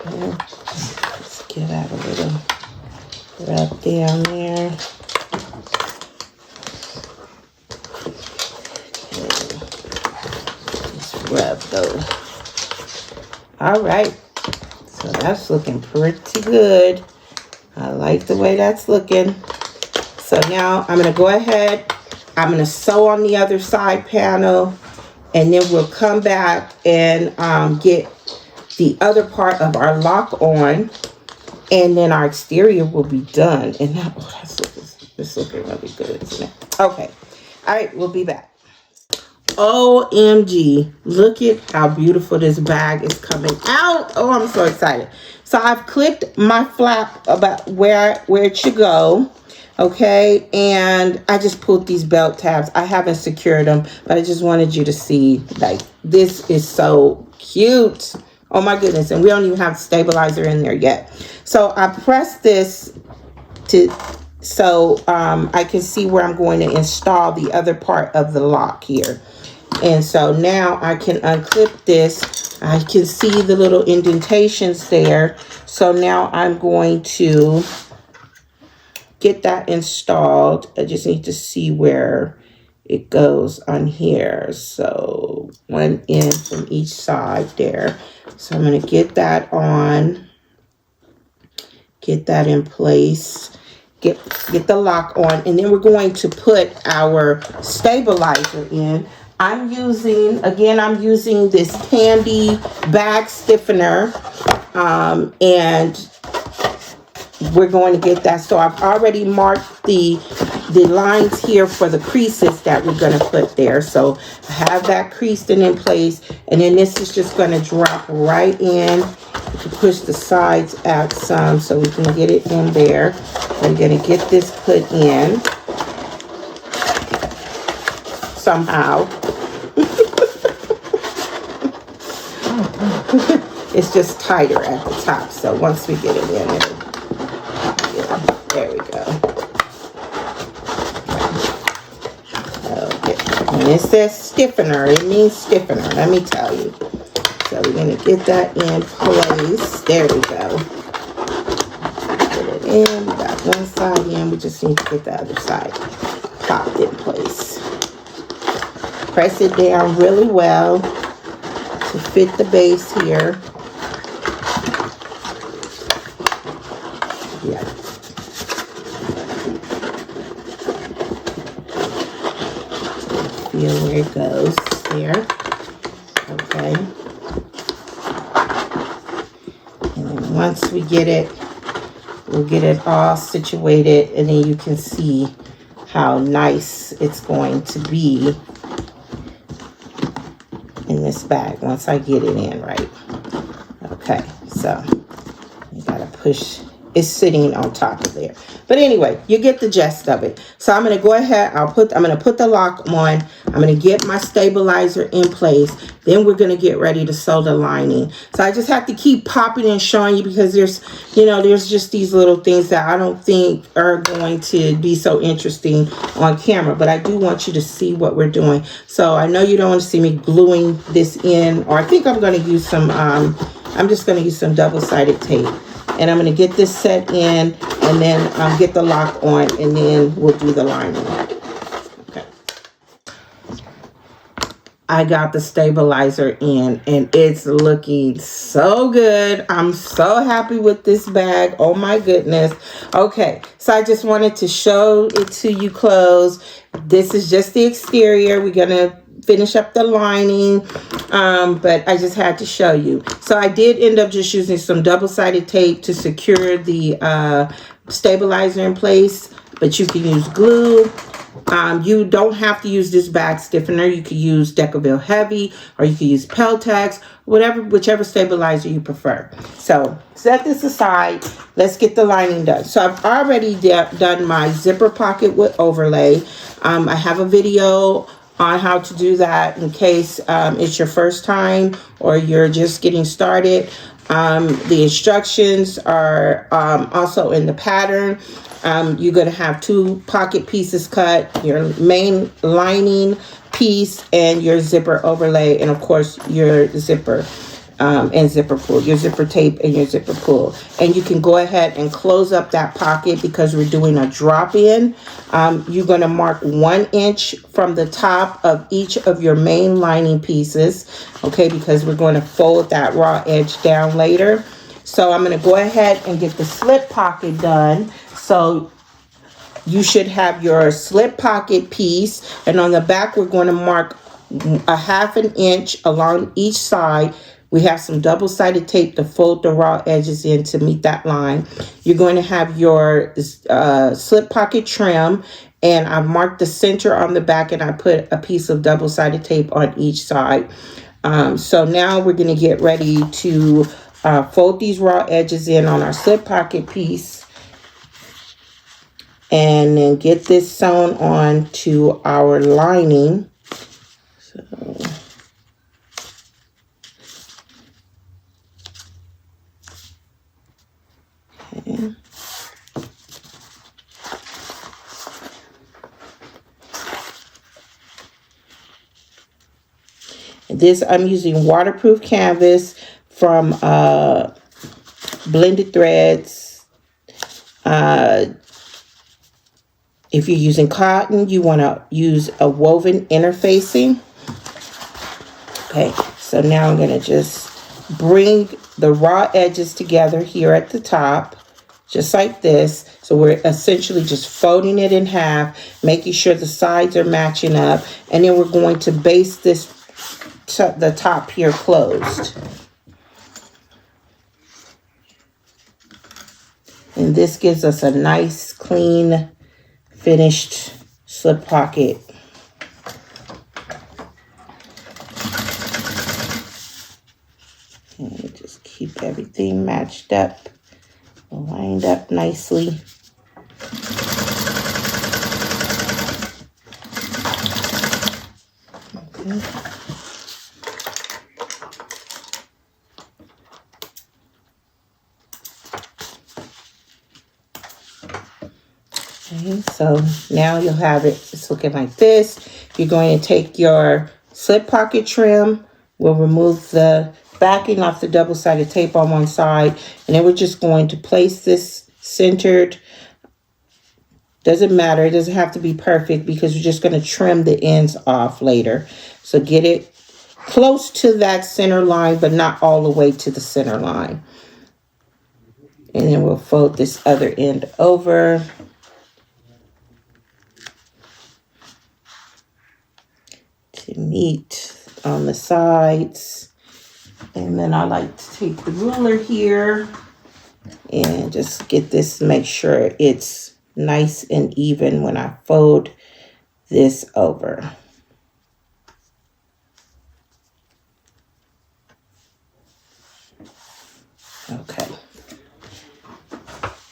Okay. Let's get that a little rub down there. Rub those. All right, so that's looking pretty good. I like the way that's looking. So now I'm going to go ahead, I'm going to sew on the other side panel, and then we'll come back and get the other part of our lock on, and then our exterior will be done. And now, oh, that's looking really good, isn't it? Okay, all right, we'll be back. OMG, look at how beautiful this bag is coming out. Oh, I'm so excited. So I've clipped my flap about where it should go. Okay, and I just pulled these belt tabs. I haven't secured them, but I just wanted you to see, like, this is so cute. Oh my goodness, and we don't even have stabilizer in there yet. So I pressed this to so I can see where I'm going to install the other part of the lock here. And so now I can unclip this. I can see the little indentations there. So now I'm going to get that installed. I just need to see where it goes on here. So one end from each side there. So I'm going to get that on, get that in place, get the lock on, and then we're going to put our stabilizer in. I'm using this Tandy Bag Stiffener, and we're going to get that. So I've already marked the lines here for the creases that we're going to put there. So I have that creased and in place, and then this is just going to drop right in. You can push the sides out some so we can get it in there. We're going to get this put in somehow. It's just tighter at the top, so once we get it in, there we go. Okay, and it says stiffener. It means stiffener, let me tell you. So we're going to get that in place. There we go. Get it in. We got one side in. We just need to get the other side popped in place. Press it down really well to fit the base here. Yeah. Feel where it goes there. Okay. And then once we get it, we'll get it all situated, and then you can see how nice it's going to be in this bag once I get it in right. Okay, so you gotta push. It's sitting on top of there, but anyway, you get the gist of it. So I'm gonna go ahead. I'm gonna put the lock on. I'm gonna get my stabilizer in place. Then we're gonna get ready to sew the lining. So I just have to keep popping and showing you because there's just these little things that I don't think are going to be so interesting on camera, but I do want you to see what we're doing. So I know you don't want to see me gluing this in, or I think I'm going to use some, I'm just going to use some double-sided tape. And I'm going to get this set in, and then get the lock on, and then we'll do the lining. Okay. I got the stabilizer in, and it's looking so good. I'm so happy with this bag. Oh my goodness. Okay, so I just wanted to show it to you close. This is just the exterior. We're gonna finish up the lining, but I just had to show you. So I did end up just using some double-sided tape to secure the stabilizer in place, but you can use glue. You don't have to use this bag stiffener. You could use Decovil Heavy, or you could use Peltex, whichever stabilizer you prefer. So set this aside. Let's get the lining done. So I've already done my zipper pocket with overlay. I have a video on how to do that in case it's your first time or you're just getting started. The instructions are also in the pattern. You're going to have 2 pocket pieces cut, your main lining piece, and your zipper overlay, and of course your zipper and zipper pull, your zipper tape and your zipper pull. And you can go ahead and close up that pocket because we're doing a drop in. You're going to mark 1 inch from the top of each of your main lining pieces, okay, because we're going to fold that raw edge down later. So I'm going to go ahead and get the slip pocket done. So you should have your slip pocket piece, and on the back we're going to mark a 1/2 inch along each side. We have some double-sided tape to fold the raw edges in to meet that line. You're going to have your slip pocket trim, and I've marked the center on the back, and I put a piece of double-sided tape on each side. So now we're going to get ready to fold these raw edges in on our slip pocket piece, and then get this sewn on to our lining. So okay. This, I'm using waterproof canvas from Blended Threads. If you're using cotton, you want to use a woven interfacing. Okay, so now I'm going to just bring the raw edges together here at the top, just like this. So we're essentially just folding it in half, making sure the sides are matching up, and then we're going to base this to the top here closed. And this gives us a nice, clean, finished slip pocket. And just keep everything matched up, lined up nicely. Okay. Okay, so now you'll have it, it's looking like this. You're going to take your slip pocket trim. We'll remove the backing off the double-sided tape on one side, and then we're just going to place this centered. Doesn't matter, it doesn't have to be perfect because we're just going to trim the ends off later. So get it close to that center line, but not all the way to the center line. And then we'll fold this other end over. To meet on the sides. And then I like to take the ruler here and just get this to make sure it's nice and even when I fold this over. Okay.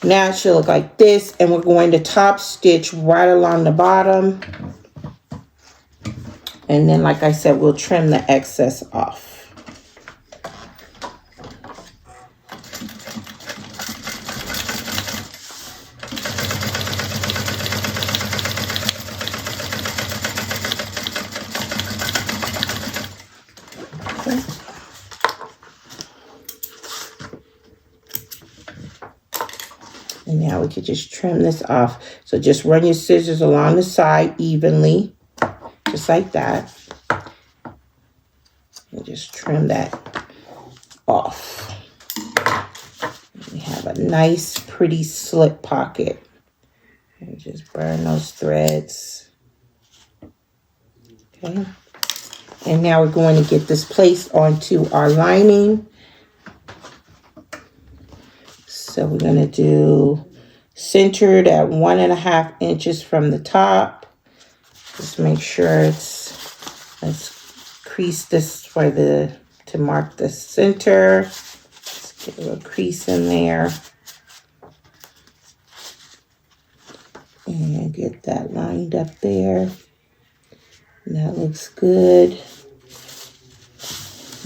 Now it should look like this, and we're going to top stitch right along the bottom. And then, like I said, we'll trim the excess off. Okay. And now we can just trim this off. So just run your scissors along the side evenly. Just like that. And just trim that off. We have a nice, pretty slip pocket. And just burn those threads. Okay. And now we're going to get this placed onto our lining. So we're going to do centered at 1.5 inches from the top. Just make sure let's crease this to mark the center. Let's get a little crease in there. And get that lined up there. And that looks good.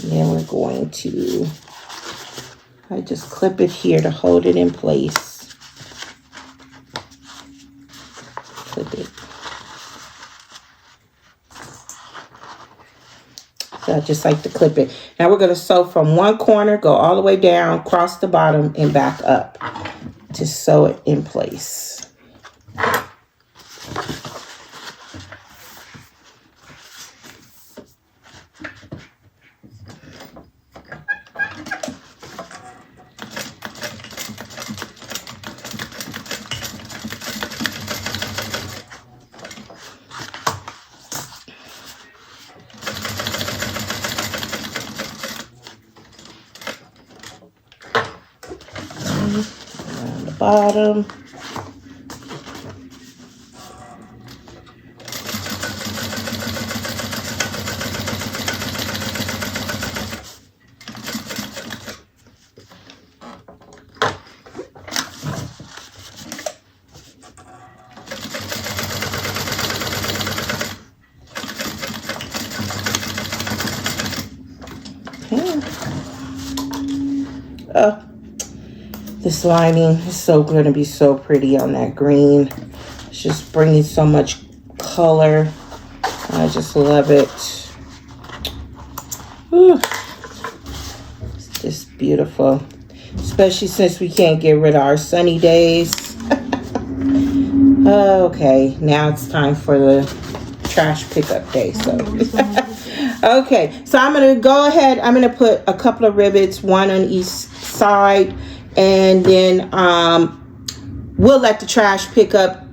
And then we're going to, I just clip it here to hold it in place. Clip it. So I just like to clip it. Now we're going to sew from one corner, go all the way down, cross the bottom, and back up to sew it in place. Around the bottom. This lining is going to be so pretty on that green. It's just bringing so much color. I just love it. Whew. It's just beautiful. Especially since we can't get rid of our sunny days. Okay, now it's time for the trash pickup day. So, okay, so I'm gonna go ahead. I'm gonna put a couple of rivets, one on each side, and then we'll let the trash pickup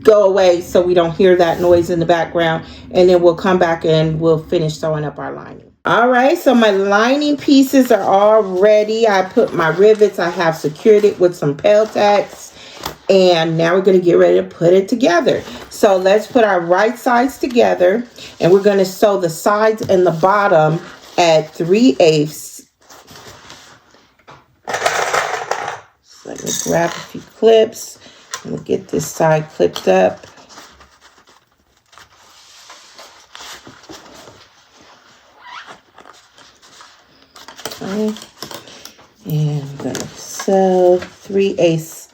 go away so we don't hear that noise in the background, and then we'll come back and we'll finish sewing up our lining. All right, so my lining pieces are all ready. I put my rivets. I have secured it with some Peltex. And now we're going to get ready to put it together. So let's put our right sides together. And we're going to sew the sides and the bottom at 3/8. So let me grab a few clips. And we'll get this side clipped up. Okay. And I'm going to sew 3/8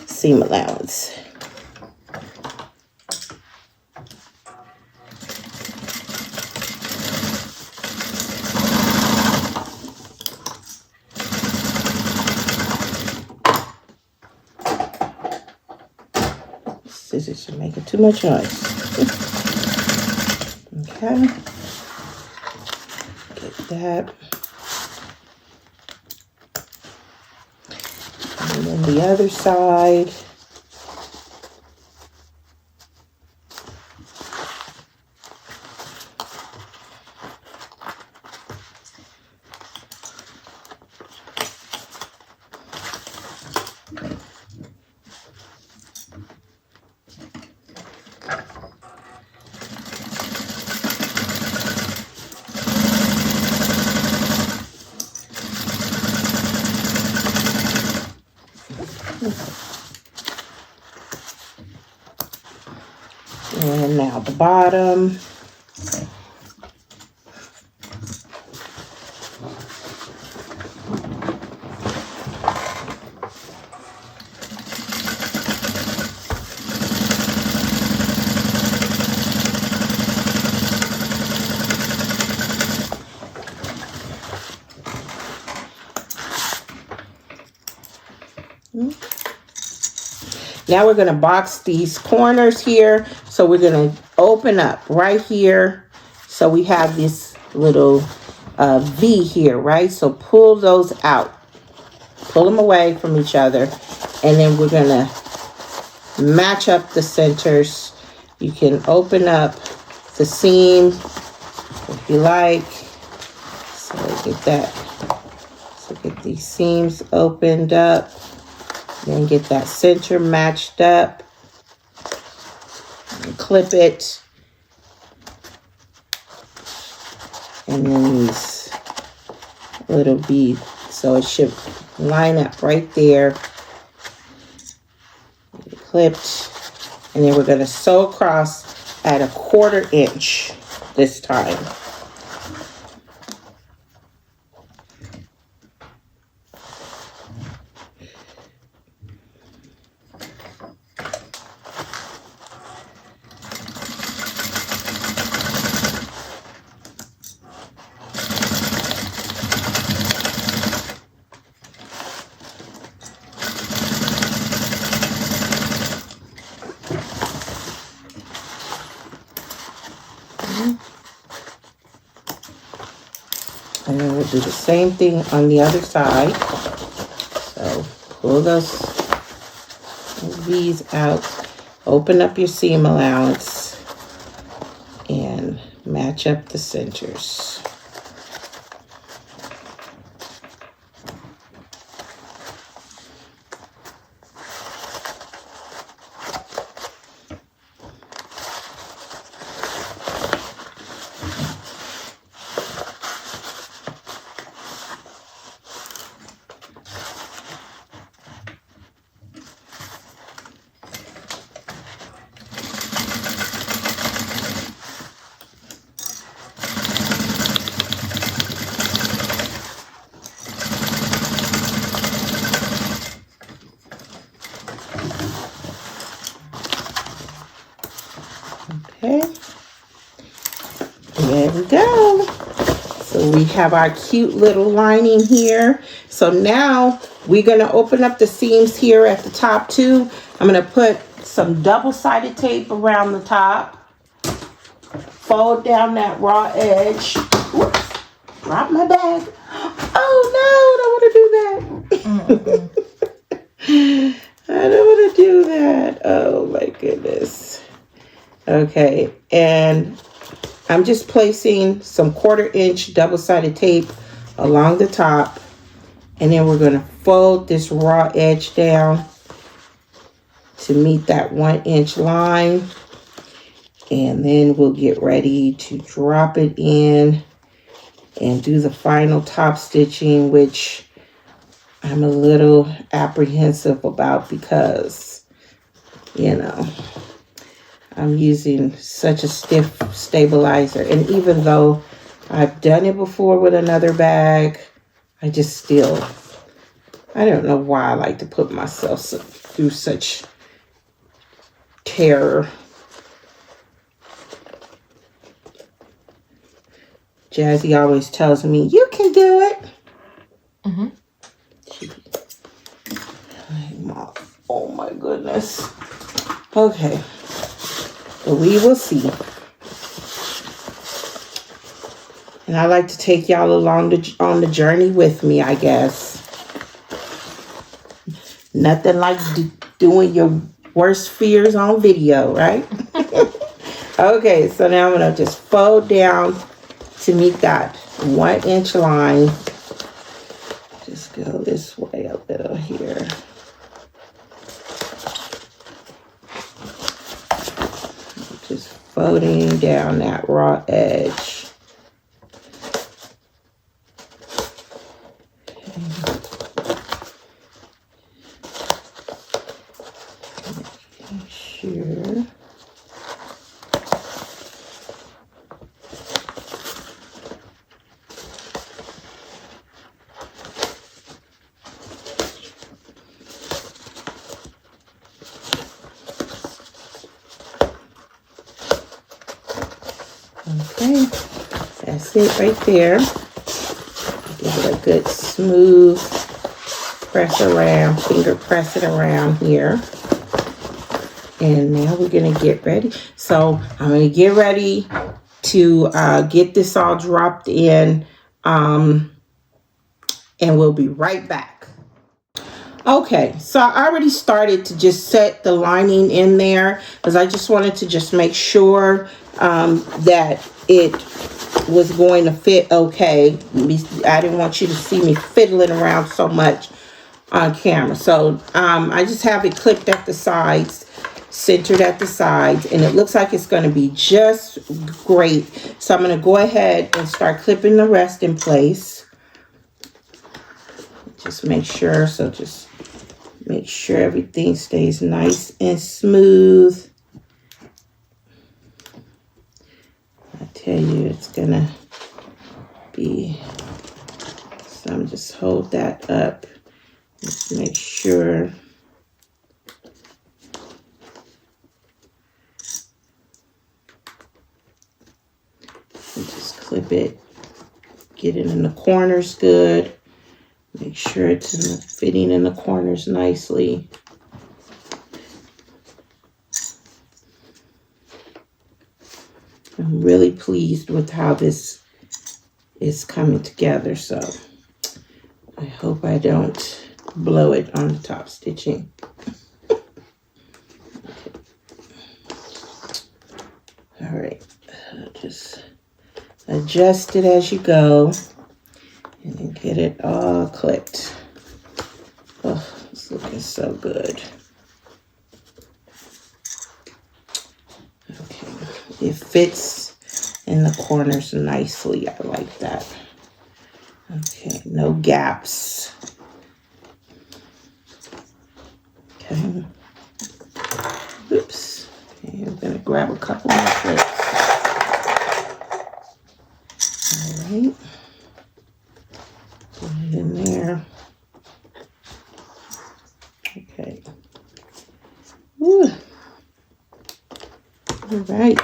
seam allowance. Scissors are making too much noise. Okay. Get that. And then the other side. And now the bottom. Now we're going to box these corners here. So we're going to open up right here. So we have this little V here, right? So pull those out. Pull them away from each other. And then we're going to match up the centers. You can open up the seam if you like. So get that. So get these seams opened up. Then get that center matched up. And clip it. And then these little beads. So it should line up right there. Clipped. And then we're going to sew across at 1/4 inch this time. And then we'll do the same thing on the other side. So pull those V's out, open up your seam allowance, and match up the centers. we have our cute little lining here. So now we're going to open up the seams here at the top too. I'm going to put some double-sided tape around the top. Fold down that raw edge. Whoops, drop my bag. Oh no, I don't want to do that. I don't want to do that. Oh my goodness. Okay, and I'm just placing some 1/4 inch double-sided tape along the top, and then we're going to fold this raw edge down to meet that 1 inch line, and then we'll get ready to drop it in and do the final top stitching, which I'm a little apprehensive about because, you know, I'm using such a stiff stabilizer. And even though I've done it before with another bag, I just still, I don't know why I like to put myself through such terror. Jazzy always tells me, you can do it. Mm-hmm. Oh my goodness. Okay. But we will see. And I like to take y'all along on the journey with me, I guess. Nothing like doing your worst fears on video, right? Okay, so now I'm going to just fold down to meet that 1 inch line. Just go this way a little here. Just folding down that raw edge. Making sure. Okay, that's it right there. Give it a good smooth press around, finger press it around here. And now we're gonna get ready. So I'm gonna get ready to get this all dropped in, and we'll be right back. Okay, so I already started to just set the lining in there because I just wanted to just make sure that it was going to fit okay. I didn't want you to see me fiddling around so much on camera. So I just have it clipped at the sides, centered at the sides, and it looks like it's going to be just great. So I'm going to go ahead and start clipping the rest in place. Just make sure, so just make sure everything stays nice and smooth. I tell you, it's gonna be, so I'm just hold that up. Just make sure. And just clip it, get it in the corners good. Make sure it's fitting in the corners nicely. I'm really pleased with how this is coming together, so I hope I don't blow it on the top stitching. Okay. All right, just adjust it as you go. And then get it all clipped. Oh, it's looking so good. Okay, it fits in the corners nicely. I like that. Okay, no gaps. Okay. Oops. Okay, I'm gonna grab a couple more clips. All right. Put it in there. Okay. Ooh. All right.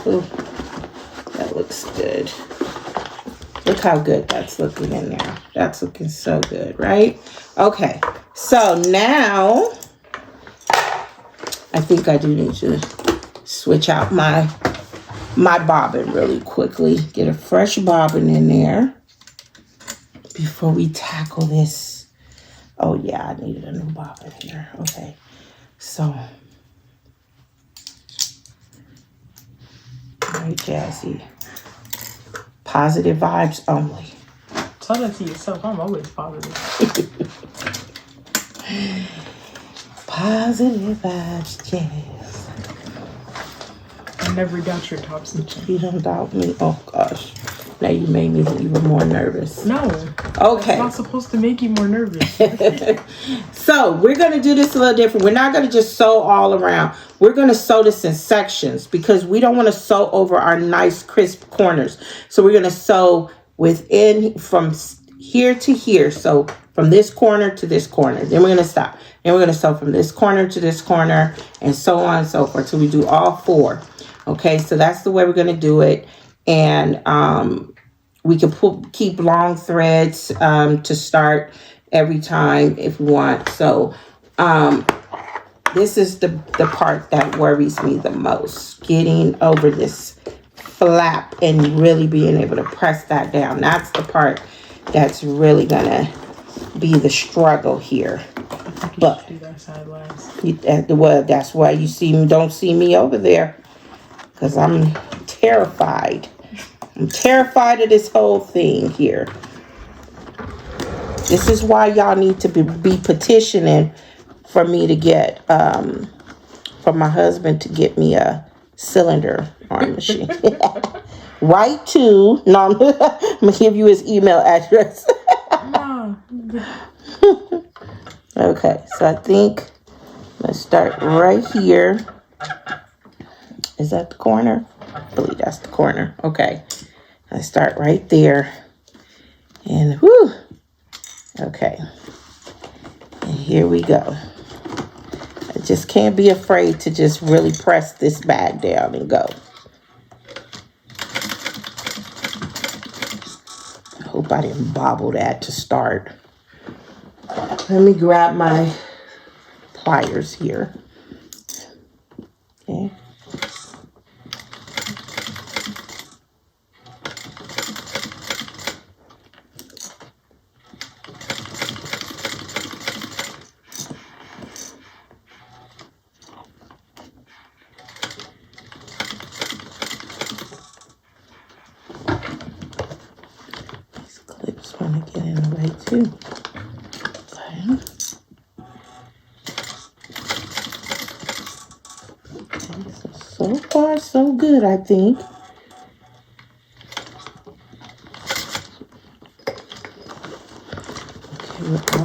Oh, that looks good. Look how good that's looking in there. That's looking so good, right? Okay, so now I think I do need to switch out my bobbin really quickly. Get a fresh bobbin in there before we tackle this. Oh yeah, I needed a new bobbin here. Okay, so very jazzy. Positive vibes only. Tell that to yourself. I'm always positive. Positive vibes, jazz. I never doubt your top stitching. You don't doubt me? Oh gosh. Now you made me even more nervous. No. Okay. It's not supposed to make you more nervous. So we're going to do this a little different. We're not going to just sew all around. We're going to sew this in sections because we don't want to sew over our nice crisp corners. So we're going to sew within from here to here. So from this corner to this corner. Then we're going to stop. Then we're going to sew from this corner to this corner and so on and so forth. So we do all four. Okay, so that's the way we're going to do it. And we can keep long threads to start every time if we want. So this is the part that worries me the most. Getting over this flap and really being able to press that down. That's the part that's really going to be the struggle here. But do that side last. Well, that's why you don't see me over there. Because I'm terrified. I'm terrified of this whole thing here. This is why y'all need to be petitioning for me to get, for my husband to get me a cylinder arm machine. Right to, no, I'm going to give you his email address. Okay, so I think let's start right here. Is that the corner? I believe that's the corner. Okay. I start right there. And whoo. Okay. And here we go. I just can't be afraid to just really press this bag down and go. I hope I didn't bobble that to start. Let me grab my pliers here. Okay. Want to get in the way too. Okay, so far so good, I think. Okay,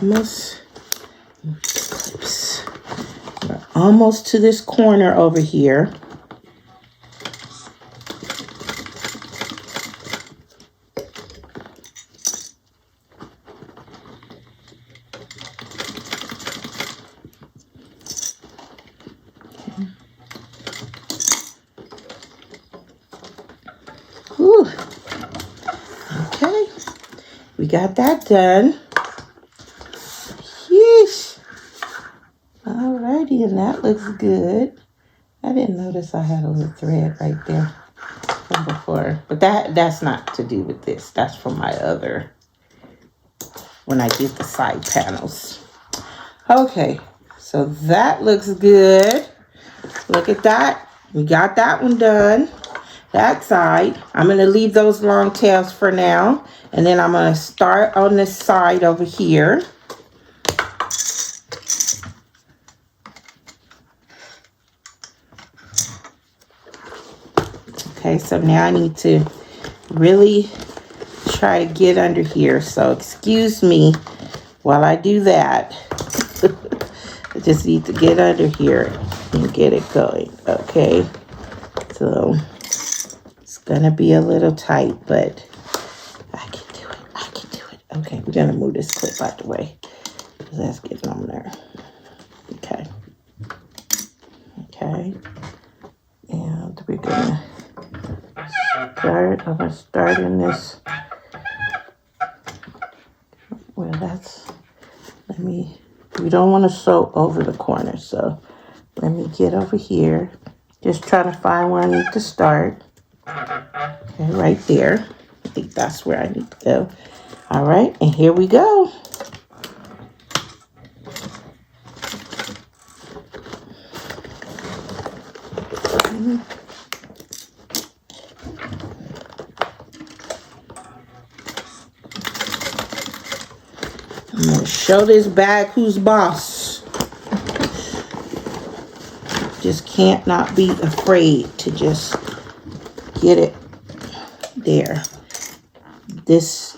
we're almost to this corner over here. Whew. Okay, we got that done. Yeesh. Alrighty, and that looks good. I didn't notice I had a little thread right there from before, but that's not to do with this. That's from my other, when I did the side panels. Okay, so that looks good. Look at that. We got that one done. That side. I'm going to leave those long tails for now. And then I'm going to start on this side over here. Okay, so now I need to really try to get under here. So excuse me while I do that. I just need to get under here and get it going. Okay, so it's gonna be a little tight, but I can do it. I can do it. Okay, we're gonna move this clip out the way because that's getting on there. Okay. Okay. And we're gonna start. I'm gonna start in this Well, we don't want to sew over the corner, so let me get over here. Just trying to find where I need to start. Okay, right there. I think that's where I need to go. All right, and here we go. I'm going to show this bag who's boss. Just can't not be afraid to just get it there. This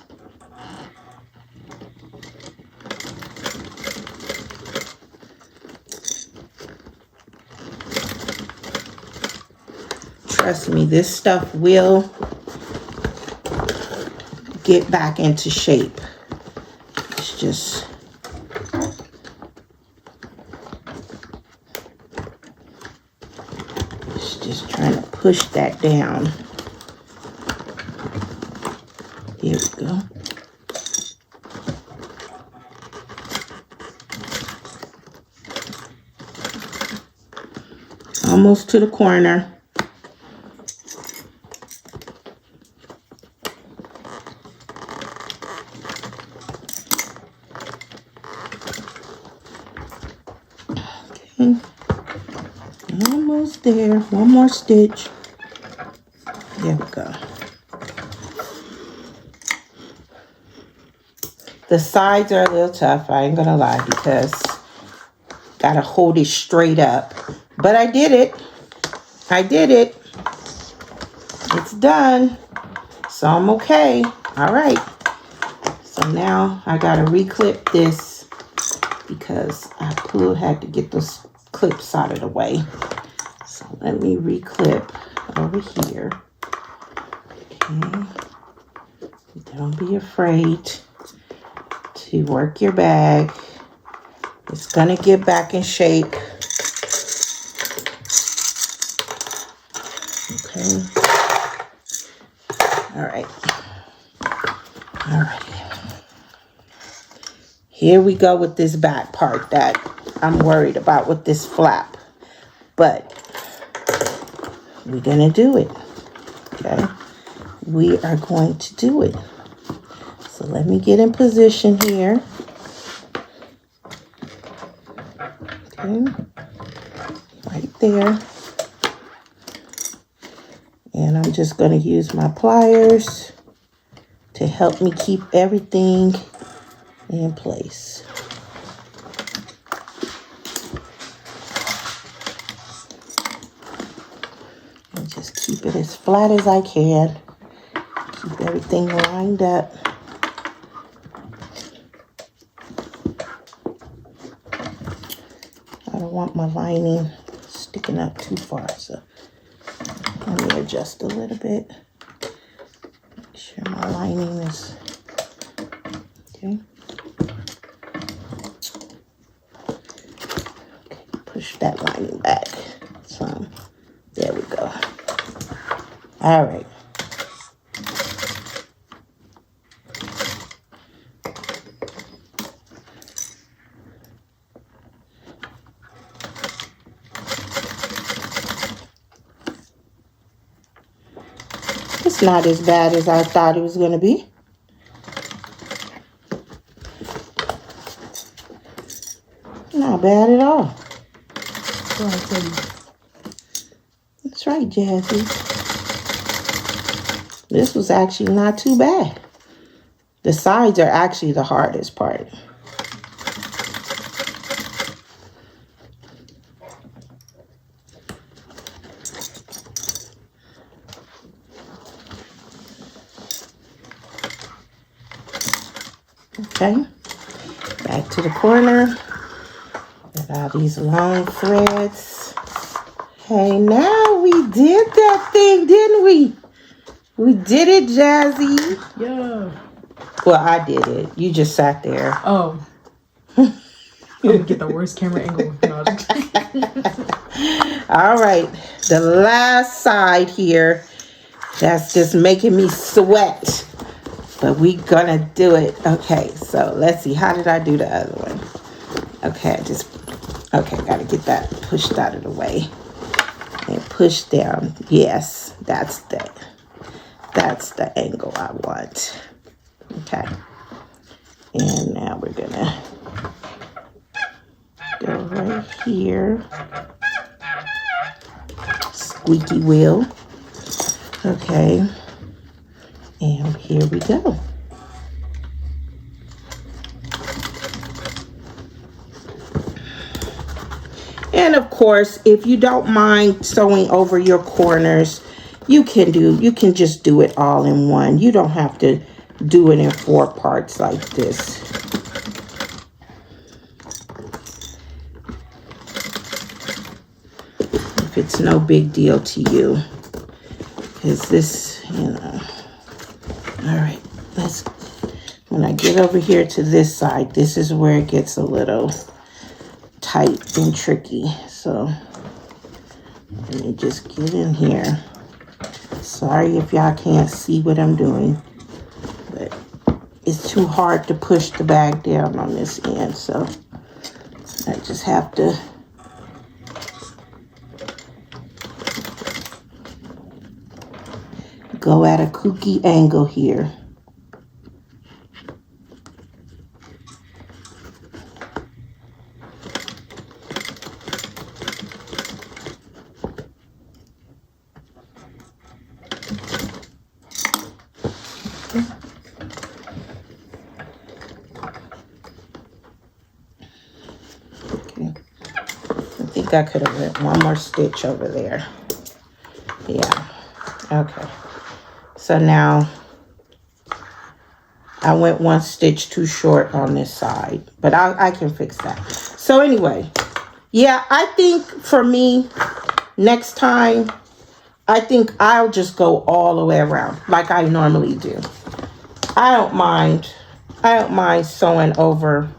trust me, this stuff will get back into shape. It's just trying to push that down. Here we go. Almost to the corner. Okay. Almost there. One more stitch. There we go. The sides are a little tough, I ain't gonna lie, because gotta hold it straight up. But I did it. I did it. It's done. So I'm okay. All right. So now I gotta reclip this because I had to get those clips out of the way. So let me reclip over here. Okay. Don't be afraid to work your bag. It's gonna get back in shape. Okay. All right. All right. Here we go with this back part that I'm worried about with this flap. But we're gonna do it. Okay. We are going to do it. So let me get in position here. Okay, right there. And I'm just going to use my pliers to help me keep everything in place. And just keep it as flat as I can. Keep everything lined up. I don't want my lining sticking up too far, so let me adjust a little bit. Make sure my lining is okay. Push that lining back some. There we go. All right. It's not as bad as I thought it was going to be. Not bad at all. That's right, Jazzy. This was actually not too bad. The sides are actually the hardest part. Okay, back to the corner. Got all these long threads. Hey, now we did that thing, didn't we? We did it, Jazzy. Yeah. Well, I did it. You just sat there. Oh. I'm gonna get the worst camera angle. No, all right, the last side here. That's just making me sweat. but we gonna do it. Okay, so let's see. How did I do the other one? Okay, okay, gotta get that pushed out of the way and push down. Yes, that's the angle I want. Okay, and now we're gonna go right here. Squeaky wheel. Okay, and here we go. And of course, if you don't mind sewing over your corners, you can just do it all in one. You don't have to do it in 4 parts like this. If it's no big deal to you. Because this, you know. All right, when I get over here to this side, this is where it gets a little tight and tricky. So let me just get in here. Sorry if y'all can't see what I'm doing, but it's too hard to push the bag down on this end, so I just have to go at a kooky angle here. I could have went one more stitch over there. Yeah. Okay. So now I went 1 stitch too short on this side, but I can fix that. So anyway, yeah, I think for me, next time, I think I'll just go all the way around like I normally do. I don't mind sewing over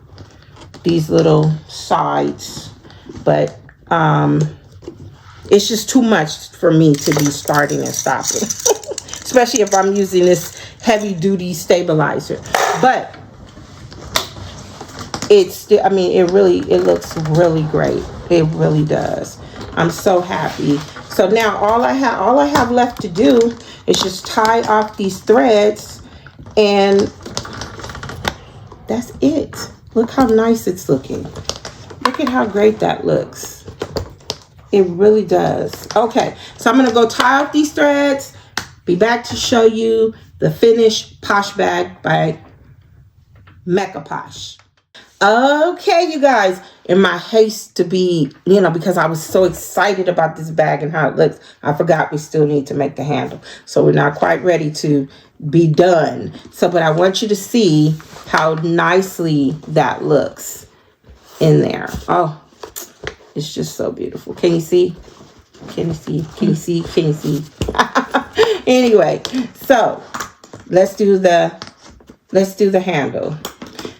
these little sides, but it's just too much for me to be starting and stopping, especially if I'm using this heavy duty stabilizer. But I mean, it looks really great. It really does. I'm so happy. So now all I have left to do is just tie off these threads, and that's it. Look how nice it's looking. Look at how great that looks. It really does. Okay, so I'm going to go tie off these threads, be back to show you the finished Posh Bag by Mekaposh. Okay, you guys, in my haste to be, because I was so excited about this bag and how it looks, I forgot we still need to make the handle. So we're not quite ready to be done. So, but I want you to see how nicely that looks in there. Oh, it's just so beautiful. Can you see? Can you see? Can you see? Can you see? Anyway, so let's do the handle.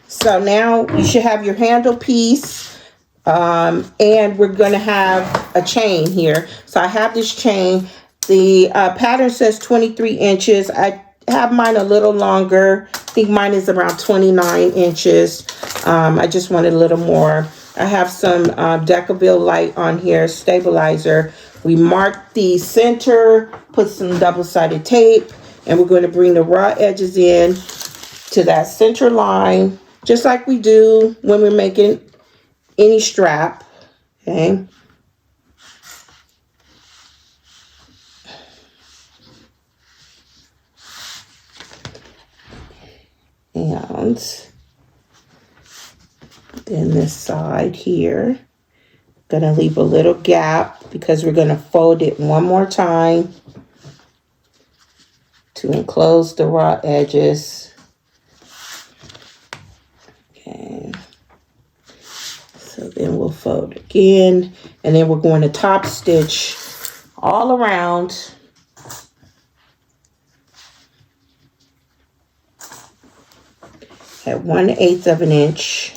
So now you should have your handle piece, and we're going to have a chain here. So I have this chain. The pattern says 23 inches. I have mine a little longer. I think mine is around 29 inches. I just wanted a little more. I have some Decovil Light on here, stabilizer. We marked the center, put some double-sided tape, and we're going to bring the raw edges in to that center line, just like we do when we're making any strap, okay? And then this side here, gonna leave a little gap because we're gonna fold it one more time to enclose the raw edges. Okay. So then we'll fold again, and then we're going to top stitch all around. At 1/8 of an inch.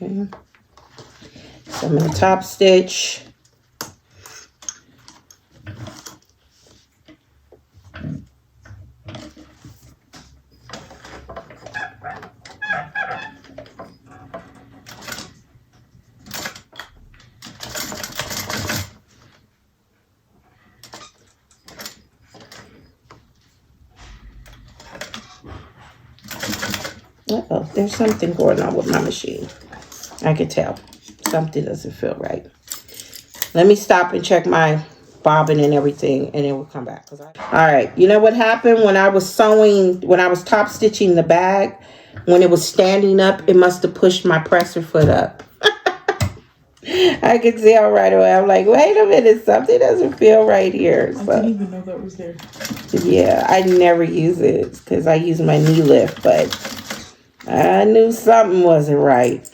Okay. So I'm going to top stitch. Uh-oh, there's something going on with my machine. I can tell. Something doesn't feel right. Let me stop and check my bobbin and everything, and then we'll come back. All right, you know what happened when I was sewing, when I was top stitching the bag, when it was standing up, it must have pushed my presser foot up. I could tell right away. I'm like, wait a minute, something doesn't feel right here. I didn't even know that was there. Yeah, I never use it because I use my knee lift, but I knew something wasn't right.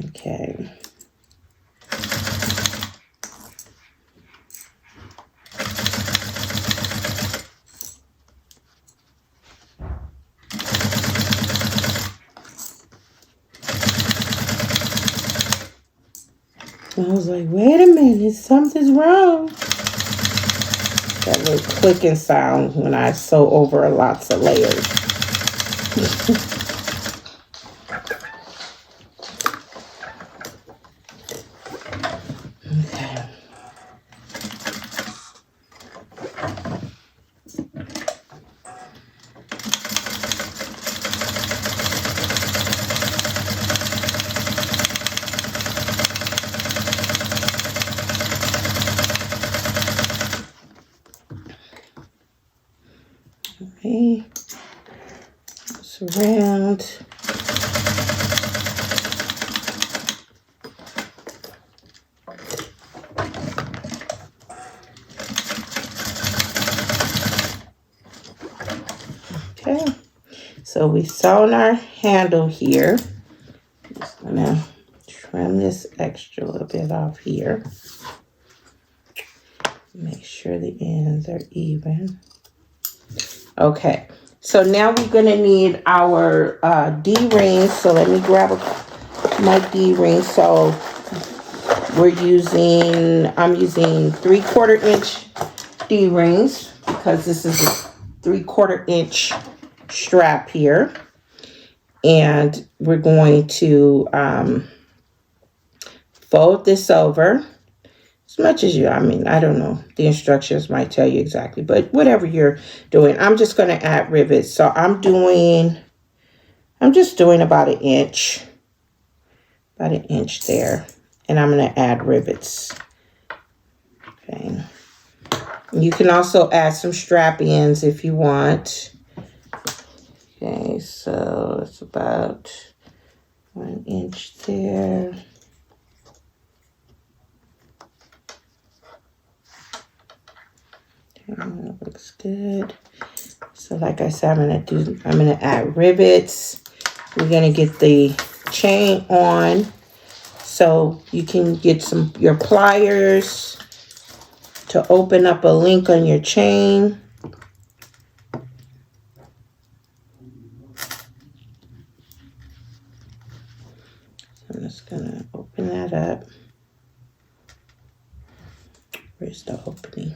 Okay. I was like, wait a minute, something's wrong. That little clicking sound when I sew over lots of layers. Okay. Okay. Surround. Okay. So we sewn our handle here. Just gonna trim this extra little bit off here. Make sure the ends are even. Okay, so now we're gonna need our D-rings. So let me grab my D-rings. So I'm using 3/4 inch D-rings because this is a 3/4 inch strap here. And we're going to fold this over. As much as I don't know. The instructions might tell you exactly, but whatever you're doing, I'm just going to add rivets. So I'm just doing about an inch there, and I'm going to add rivets. Okay. You can also add some strap ends if you want. Okay, so it's about 1 inch there. That looks good. So like I said, I'm gonna add rivets. We're gonna get the chain on so you can get your pliers to open up a link on your chain. I'm just gonna open that up. Where's the opening?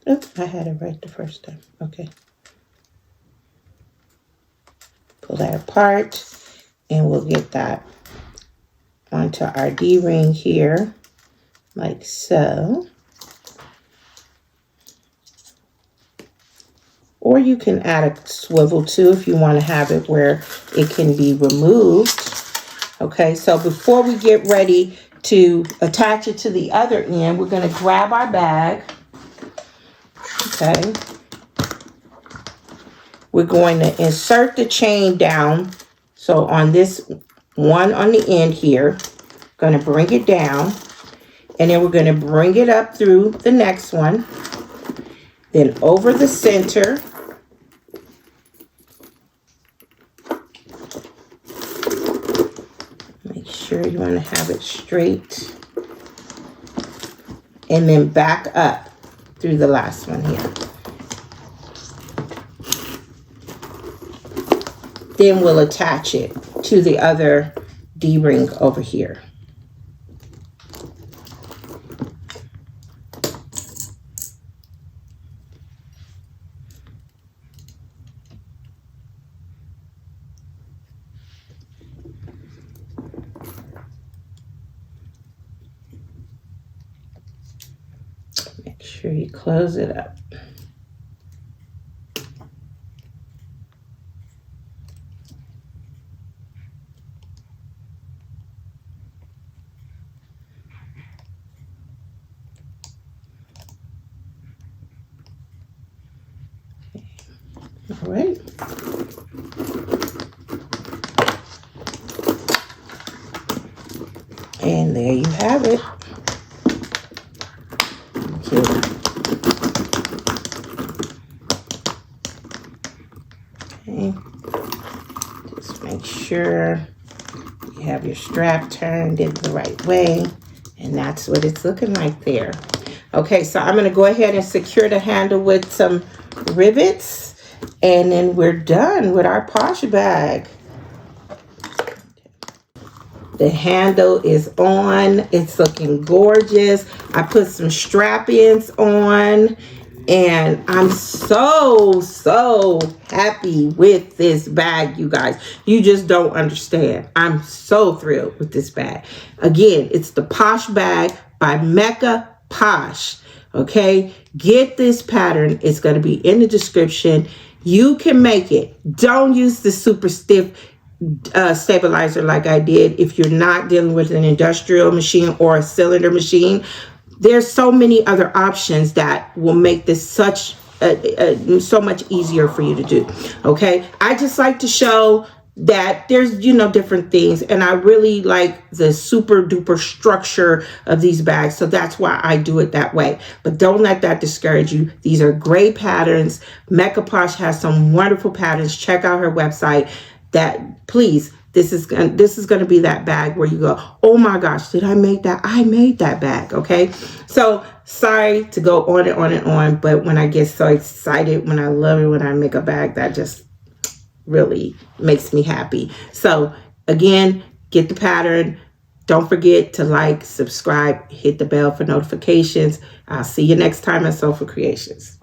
Oops, I had it right the first time. Okay. Pull that apart, and we'll get that onto our D-ring here, like so. Or you can add a swivel too if you want to have it where it can be removed. Okay, so before we get ready to attach it to the other end, we're going to grab our bag. Okay. We're going to insert the chain down. So on this one on the end here, going to bring it down. And then we're going to bring it up through the next one. Then over the center. Make sure you want to have it straight. And then back up through the last one here. then we'll attach it to the other D-ring over here. Make sure you close it up. All right. And there you have it. Okay. Just make sure you have your strap turned in the right way. And that's what it's looking like there. Okay, so I'm going to go ahead and secure the handle with some rivets. And then we're done with our Posh bag. The handle is on. It's looking gorgeous. I put some strap-ins on. And I'm so happy with this bag, you guys. You just don't understand. I'm so thrilled with this bag. Again, it's the Posh Bag by Mekaposh. Okay? Get this pattern. It's going to be in the description. You can make it. Don't use the super stiff stabilizer like I did if you're not dealing with an industrial machine or a cylinder machine. There's so many other options that will make this so much easier for you to do. Okay, I just like to show that there's, you know, different things, and I really like the super duper structure of these bags, so that's why I do it that way. But don't let that discourage you. These are great patterns. Mekaposh has some wonderful patterns. Check out her website. That, please, this is going to be that bag where you go, oh my gosh, did I make that? I made that bag. Okay, so sorry to go on and on and on, but when I get so excited, when I love it, when I make a bag, that just really makes me happy. So again, get the pattern. Don't forget to like, subscribe, hit the bell for notifications. I'll see you next time at Soulful Creations.